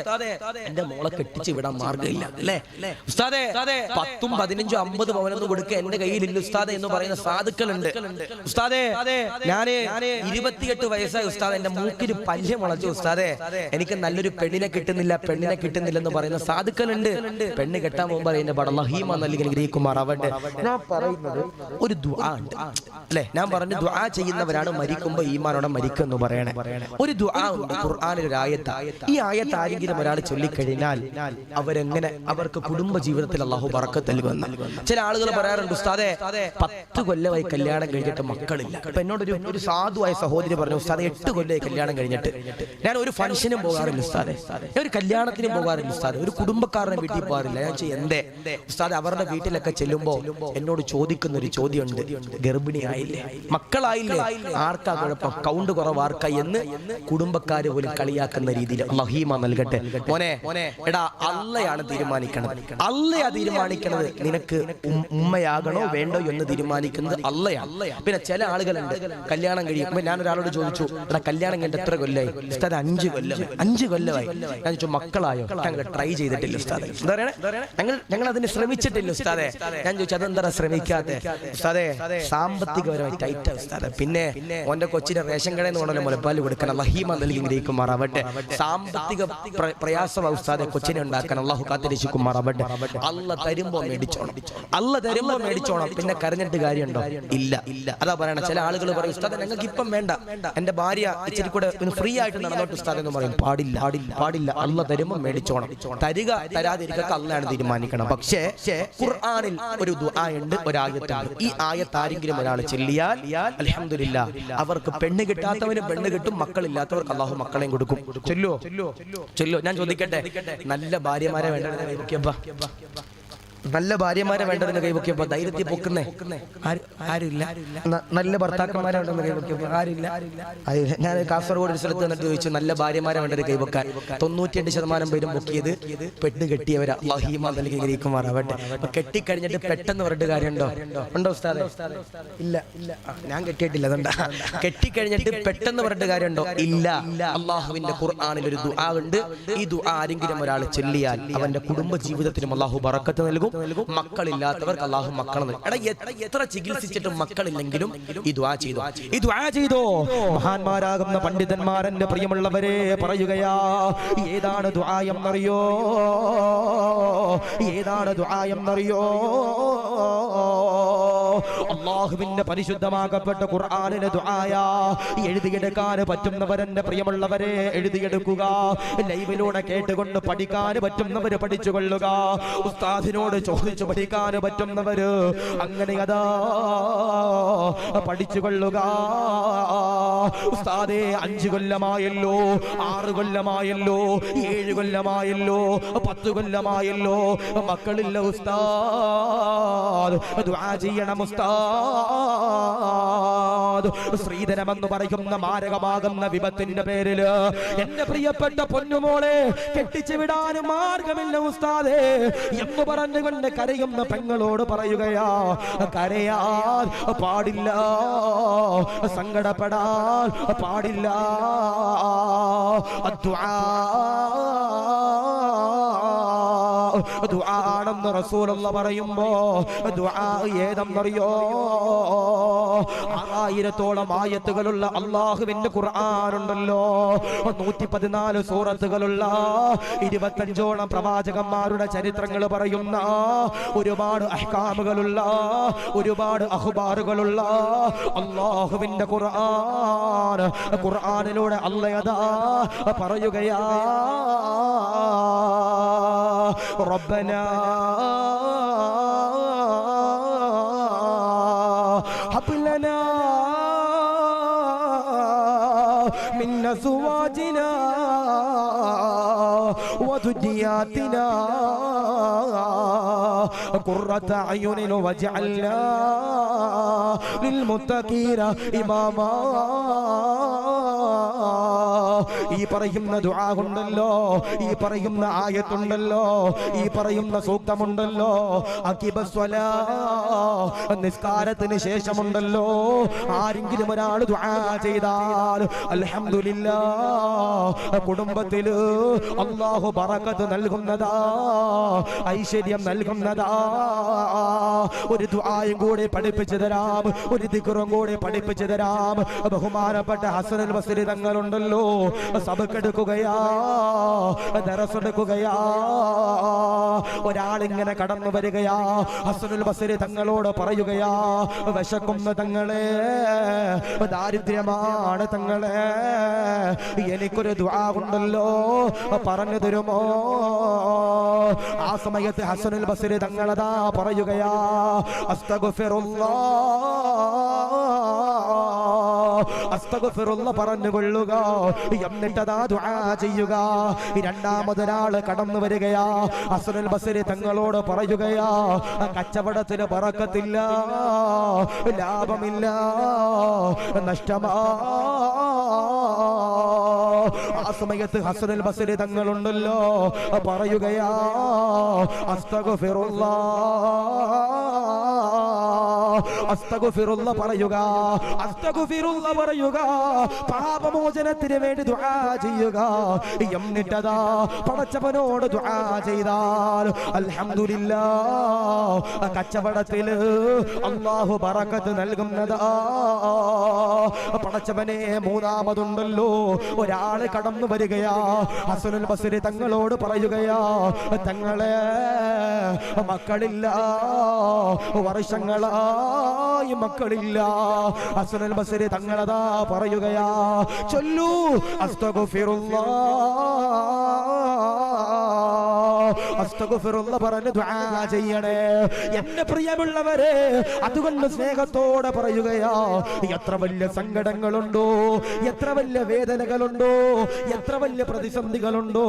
എന്റെ മോളെ കെട്ടിച്ച് വിടാൻ മാർഗമില്ല അല്ലേ ഉസ്താദേ, 10, 15, 50 പവനൊന്നും കൊടുക്കുക എന്റെ കയ്യിലില്ല ഉസ്താദേ എന്ന് പറയുന്ന സാധുക്കളുണ്ട്. ഉസ്താദേ ഞാന് 28 വയസ്സായ ഉസ്താദ്, എന്റെ മൂക്കിന് പല്ല് മുളച്ചു ഉസ്താദേ, എനിക്ക് നല്ലൊരു പെണ്ണിനെ കിട്ടുന്നില്ലെന്ന് പറയുന്ന സാധുക്കളുണ്ട്. പെണ്ണ് കെട്ടാൻ പോകുമ്പോൾ എന്റെ ബടലഹീമ നൽകി ഗ്രഹിക്കുമാർ അവന്റെ. ഞാൻ പറയുന്നത് ഒരു ദുആ ഉണ്ട് അല്ലെ, ഞാൻ പറഞ്ഞു ദുആ ചെയ്യുന്നവരാണ് മരിക്കുമ്പോ ഈമാനോടെ മരിക്കും എന്ന് പറയണേ. ഒരു ദുആ ഉണ്ട് ഖുർആനിൽ, ഒരു ആയത്ത്. ഈ ആയത്ത് ആരെങ്കിലും ഒരാൾ ചൊല്ലിക്കഴിഞ്ഞാൽ അവർക്ക് കുടുംബ ജീവിതത്തിൽ അള്ളാഹു ബറക്കത്ത് നൽകുമെന്ന്. ചില ആളുകൾ പറയാറുണ്ട് ഉസ്താദേ 10 കൊല്ലമായി കല്യാണം കഴിഞ്ഞിട്ട് മക്കളില്ല. അപ്പൊ എന്നോട് ഒരു സാധുവായ സഹോദരി പറഞ്ഞു ഉസ്താദേ 8 കൊല്ലമായി കല്യാണം കഴിഞ്ഞിട്ട് ഞാൻ ഒരു ഫംഗ്ഷനും പോകാറില്ല ഉസ്താദേ, ഞാൻ ഒരു കല്യാണത്തിനും പോകാറില്ല ഉസ്താദേ, ഒരു കുടുംബക്കാരനെ വീട്ടിൽ പോകാറില്ല. ഞാൻ എന്തേ ഉസ്താദേ? അവരുടെ വീട്ടിലൊക്കെ ചെല്ലുമ്പോ എന്നോട് ചോദിക്കുന്ന ഒരു ചോദ്യമുണ്ട്, ഗർഭിണിയായില്ലേ, മക്കളായില്ലേ, ആർക്കാ കുഴപ്പം, കൗണ്ട് കുറവ് ആർക്കാ എന്ന് കുടുംബക്കാര് പോലും കളിയാക്കുന്ന രീതിയിൽ അല്ലാഹീമ നൽകട്ടെ. മോനെ എടാ, അള്ളയാണ് തീരുമാനിക്കണത്. അള്ളയാ തീരുമാനിക്കണത് നിനക്ക് ഉമ്മയാകണോ വേണ്ടോ എന്ന് തീരുമാനിക്കുന്നത് അള്ളയാണ്. പിന്നെ ചില ആളുകളുണ്ട് കല്യാണം കഴിയുമ്പോ, ഞാൻ ഒരാളോട് ചോദിച്ചു എടാ കല്യാണം കഴിഞ്ഞിട്ട് എത്ര കൊല്ലായി? ഉസ്താദ് 5 കൊല്ലമായി. ഞാൻ ചോദിച്ചു മക്കളായോ? ഞങ്ങൾ ട്രൈ ചെയ്തിട്ടില്ല ഉസ്താദെ. എന്താ പറയണേ? ഞങ്ങൾ അതിന് ശ്രമിച്ചിട്ടില്ല ഉസ്താദെ. ഞാൻ ചോദിച്ചു അതെന്താ ശ്രമിക്കാതെ? ഉസ്താദെ സാമ്പത്തികപരമായി ടൈറ്റാ ഉസ്താദെ. പിന്നെ ഓന്റെ കൊച്ചിന്റെ റേഷൻ കടയിൽ നിന്ന് കൊണ്ടല്ലോ മുലപ്പാല് കൊടുക്കണം, അല്ലാഹീമ നൽകി ഗ്രഹിക്കുമാറാവട്ടെ. സാമ്പത്തിക പ്രയാസം ഉസ്താദെ കൊച്ചിനെ ഉണ്ടാക്കാൻ, അള്ളാഹു കാത്തിരക്ഷിക്കുമാറാവട്ടെ. അള്ള തരുമ്പോ മേടിച്ചോണം, പിന്നെ കരഞ്ഞിട്ട് കാര്യമുണ്ടോ? ഇല്ല. അതാ പറയണ. ചില ആളുകൾ പറയും ഉസ്താദെ ഞങ്ങൾക്ക് ഇപ്പം വേണ്ട, എന്റെ ഭാര്യ ഇച്ചിരി കൂടെ ഫ്രീ ആയിട്ട് നടന്നോട്ട് ഉസ്താദ് എന്ന് പറയും. പാടില്ല. അള്ള തരുമ്പോ മേടിച്ചോണം. തരിക തരാതിരിക്കുക അള്ളയാണ് തീരുമാനിക്കണം. പക്ഷേ ഖുർആനിൽ ഒരു ദുആ ഉണ്ട്, ഒരു ആയത്തുണ്ട്. ഈ ആയത്ത് ആരെങ്കിലും ഒരാൾ ചൊല്ലിയാൽ അൽഹംദുലില്ലാഹ് അവർക്ക് പെണ്ണ് കിട്ടാത്തവന് പെണ്ണ് കിട്ടും, മക്കളില്ലാത്തവർക്ക് അള്ളാഹു മക്കളെയും കൊടുക്കും. ചൊല്ലോ. ഞാൻ ചോദിക്കട്ടെ, നല്ല ഭാര്യമാരെ വേണ്ടത് കൈവക്കിയപ്പ, നല്ല ഭാര്യമാരെ വേണ്ടതിന് കൈവക്കിയപ്പോ ധൈര്യത്തിൽ പൊക്കുന്നേ ആരുമില്ല. നല്ല ഭർത്താക്കന്മാരെ വേണ്ടെന്ന് കൈവക്കിയപ്പോ ആരില്ല. ഞാൻ കാസർഗോഡ് ഒരു സ്ഥലത്ത് വന്നിട്ട് ചോദിച്ചു നല്ല ഭാര്യമാരെ വേണ്ടത് കൈവക്കാൻ. 98% പേരും പൊക്കിയത് പെണ്ണ് കെട്ടിയവരാ. അല്ലാഹീമ നൽകി ഗ്രഹിക്കുമാറാവട്ടെ. കെട്ടിക്കഴിഞ്ഞിട്ട് പെട്ടെന്ന് പറഞ്ഞിട്ട് കാര്യമുണ്ടോ ഉസ്താദേ? ഇല്ല. ഞാൻ കെട്ടിയിട്ടില്ല. അതുകൊണ്ടാ കെട്ടിക്കഴിഞ്ഞിട്ട് പെട്ടെന്ന് പറഞ്ഞിട്ട് കാര്യമുണ്ടോ? ഇല്ല. അള്ളാഹുവിന്റെ ഖുർആനിൽ ഒരു ദുആ ഉണ്ട്. ഈ ദുആ ആരെങ്കിലും ഒരാൾ ചൊല്ലിയാൽ അവന്റെ കുടുംബ ജീവിതത്തിനും അള്ളാഹു ബറക്കത്ത് നൽകും. മക്കളില്ലാത്തവർക്ക് അള്ളാഹു മക്കളെ നൽകും. എത്ര ചികിത്സിച്ചിട്ടും മക്കളില്ലെങ്കിലും ഈ ദുആ ചെയ്തോ. മഹാന്മാരാകുന്ന പണ്ഡിതന്മാർ എന്റെ പ്രിയമുള്ളവരെ പറയുകയാ, ഏതാണ് ദുആ എന്നറിയോ? അല്ലാഹുവിന്റെ പരിശുദ്ധമാക്കപ്പെട്ട ഖുർആനിലെ ദുആയാ. എഴുതിയെടുക്കാൻ പറ്റുന്നവരെന്റെ പ്രിയമുള്ളവരെ എഴുതിയെടുക്കുക. ലൈവിലൂടെ കേട്ടുകൊണ്ട് പഠിക്കാൻ പറ്റുന്നവര് പഠിച്ചുകൊള്ളുക. ഉസ്താദിനോട് ചോദിച്ചു പഠിക്കാൻ പറ്റുന്നവര് അങ്ങനെ അതാ പഠിച്ചുകൊള്ളുക. ഉസ്താദേ 5 കൊല്ലമായല്ലോ, 6 കൊല്ലമായല്ലോ, 7 കൊല്ലമായല്ലോ, 10 കൊല്ലമായല്ലോ, മക്കളില്ല ഉസ്താദ്, ദുആ ചെയ്യണം ഉസ്താദ്. ശ്രീധരമെന്ന് പറയുന്ന മാരകമാകുന്ന വിപത്തിന്റെ പേരില് എന്റെ പ്രിയപ്പെട്ട പൊന്നുമോളെ കെട്ടിച്ചു വിടാൻ മാർഗമില്ല ഉസ്താദേ എന്ന് പറഞ്ഞുകൊണ്ട് കരയുന്ന പെങ്ങളോട് പറയുകയാ, കരയാൻ പാടില്ല, സങ്കടപ്പെടാൻ പാടില്ല. ദുആണെന്ന് റസൂലുള്ളാഹി പറയുമ്പോ ദുആ ഏതെന്നറിയോ? 6000-ഓളം ആയത്തുകളുള്ള അല്ലാഹുവിന്റെ ഖുർആനുണ്ടല്ലോ. 114 സൂറത്തുകളുള്ള 25ഓളം പ്രവാചകന്മാരുടെ ചരിത്രങ്ങൾ പറയുന്ന ഒരുപാട് അഹ്കാമുകളുള്ള ഒരുപാട് അഖ്ബാറുകളുള്ള അല്ലാഹുവിന്റെ ഖുർആനിലൂടെ അല്ലാഹ് പറയുകയാ, റബ്ബനാ ഹബ് ലനാ മിൻ അസ്വാജിനാ വദുരിയാതിനാ ഖുർറത അയുനിൻ വജഅൽനാ ലിൽമുത്തഖീന ഇമാമാ. ഈ പറയുന്ന ദുആ ഉണ്ടല്ലോ, ഈ പറയുന്ന ആയത്തുണ്ടല്ലോ, ഈ പറയുന്ന സൂക്തമുണ്ടല്ലോ, അഖിബസ്വലാ നിസ്കാരത്തിന് ശേഷമുണ്ടല്ലോ, ആരെങ്കിലും ഒരാൾ ദുആ ചെയ്താൽ അൽഹംദുലില്ലാഹ് കുടുംബത്തില് അല്ലാഹു ബറക്കത്ത് നൽകുന്നതാ, ഐശ്വര്യം നൽകുന്നതാ. ഒരു ദുആയും കൂടി പഠിപ്പിച്ചു തരാം, ഒരു ദിക്റും കൂടി പഠിപ്പിച്ചു തരാം. ബഹുമാനപ്പെട്ട ഹസനുൽ ബസ്രി തങ്ങളുണ്ടല്ലോ, സബക്കെടുക്കുകയാ, ദറസെടുക്കുകയാ. ഒരാളിങ്ങനെ കടന്നു വരികയാ, ഹസനുൽ ബസ്രി തങ്ങളോട് പറയുകയാ, വിശക്കുന്ന തങ്ങളെ, ദാരിദ്ര്യമാണ് തങ്ങളെ, എനിക്കൊരു ദുആ ഉണ്ടല്ലോ, പറഞ്ഞു തരുമോ? ആ സമയത്ത് ഹസനുൽ ബസ്രി തങ്ങളതാ പറയുകയാ, അസ്തഗ്ഫിറുല്ലാഹ് പറഞ്ഞുകൊള്ളുക, എന്നിട്ടതാ ദുആ ചെയ്യുക. രണ്ടാമതൊരാള് കടന്നു വരികയാ, ഹസനുൽ ബസ്രി തങ്ങളോട് പറയുകയാ, കച്ചവടത്തിന് ബറക്കത്തില്ല, ലാഭമില്ല, നഷ്ടമാ. ആ സമയത്ത് ഹസനുൽ ബസ്രി തങ്ങളുണ്ടല്ലോ പറയുകയാ, അസ്തഗ്ഫിറുല്ലാഹ് പറയുക, അസ്തഗ്ഫിറുല്ലാഹ് പറയുക, പാപമോചനത്തിന് വേണ്ടി ദുആ ചെയ്യുക. എന്നിട്ടതാ പടച്ചവനോട് ദുആ ചെയ്താൽ അൽഹംദുലില്ലാഹ് കച്ചവടത്തില് അല്ലാഹു ബറക്കത്ത് നൽകുന്നതാ. പടച്ചവനെ, മൂന്നാമതുണ്ടല്ലോ ഒരാള് കടന്നു വരികയാ, ഹസനുൽ ബസ്രി തങ്ങളോട് പറയുകയാ, തങ്ങളെ മക്കളില്ല, വർഷങ്ങളായി മക്കളില്ല. ഹസനുൽ ബസ്രി തങ്ങളതാ പറയുകയാ, ചൊല്ലൂ അസ്തഗ്ഫിറുല്ലാഹ് പറഞ്ഞ് ദുആ ചെയ്യണേ. എന്റെ പ്രിയമുള്ളവരെ, അതുകൊണ്ട് സ്നേഹത്തോടെ പറയുകയാ, എത്ര വലിയ സങ്കടങ്ങളുണ്ടോ, എത്ര വലിയ വേദനകളുണ്ടോ, എത്ര വലിയ പ്രതിസന്ധികളുണ്ടോ,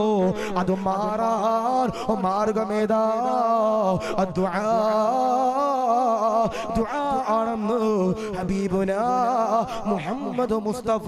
അത് മാറാൻ മാർഗമേതാ? ദുആ ആണെന്ന് ഹബീബുനാ മുഹമ്മദ് മുസ്തഫ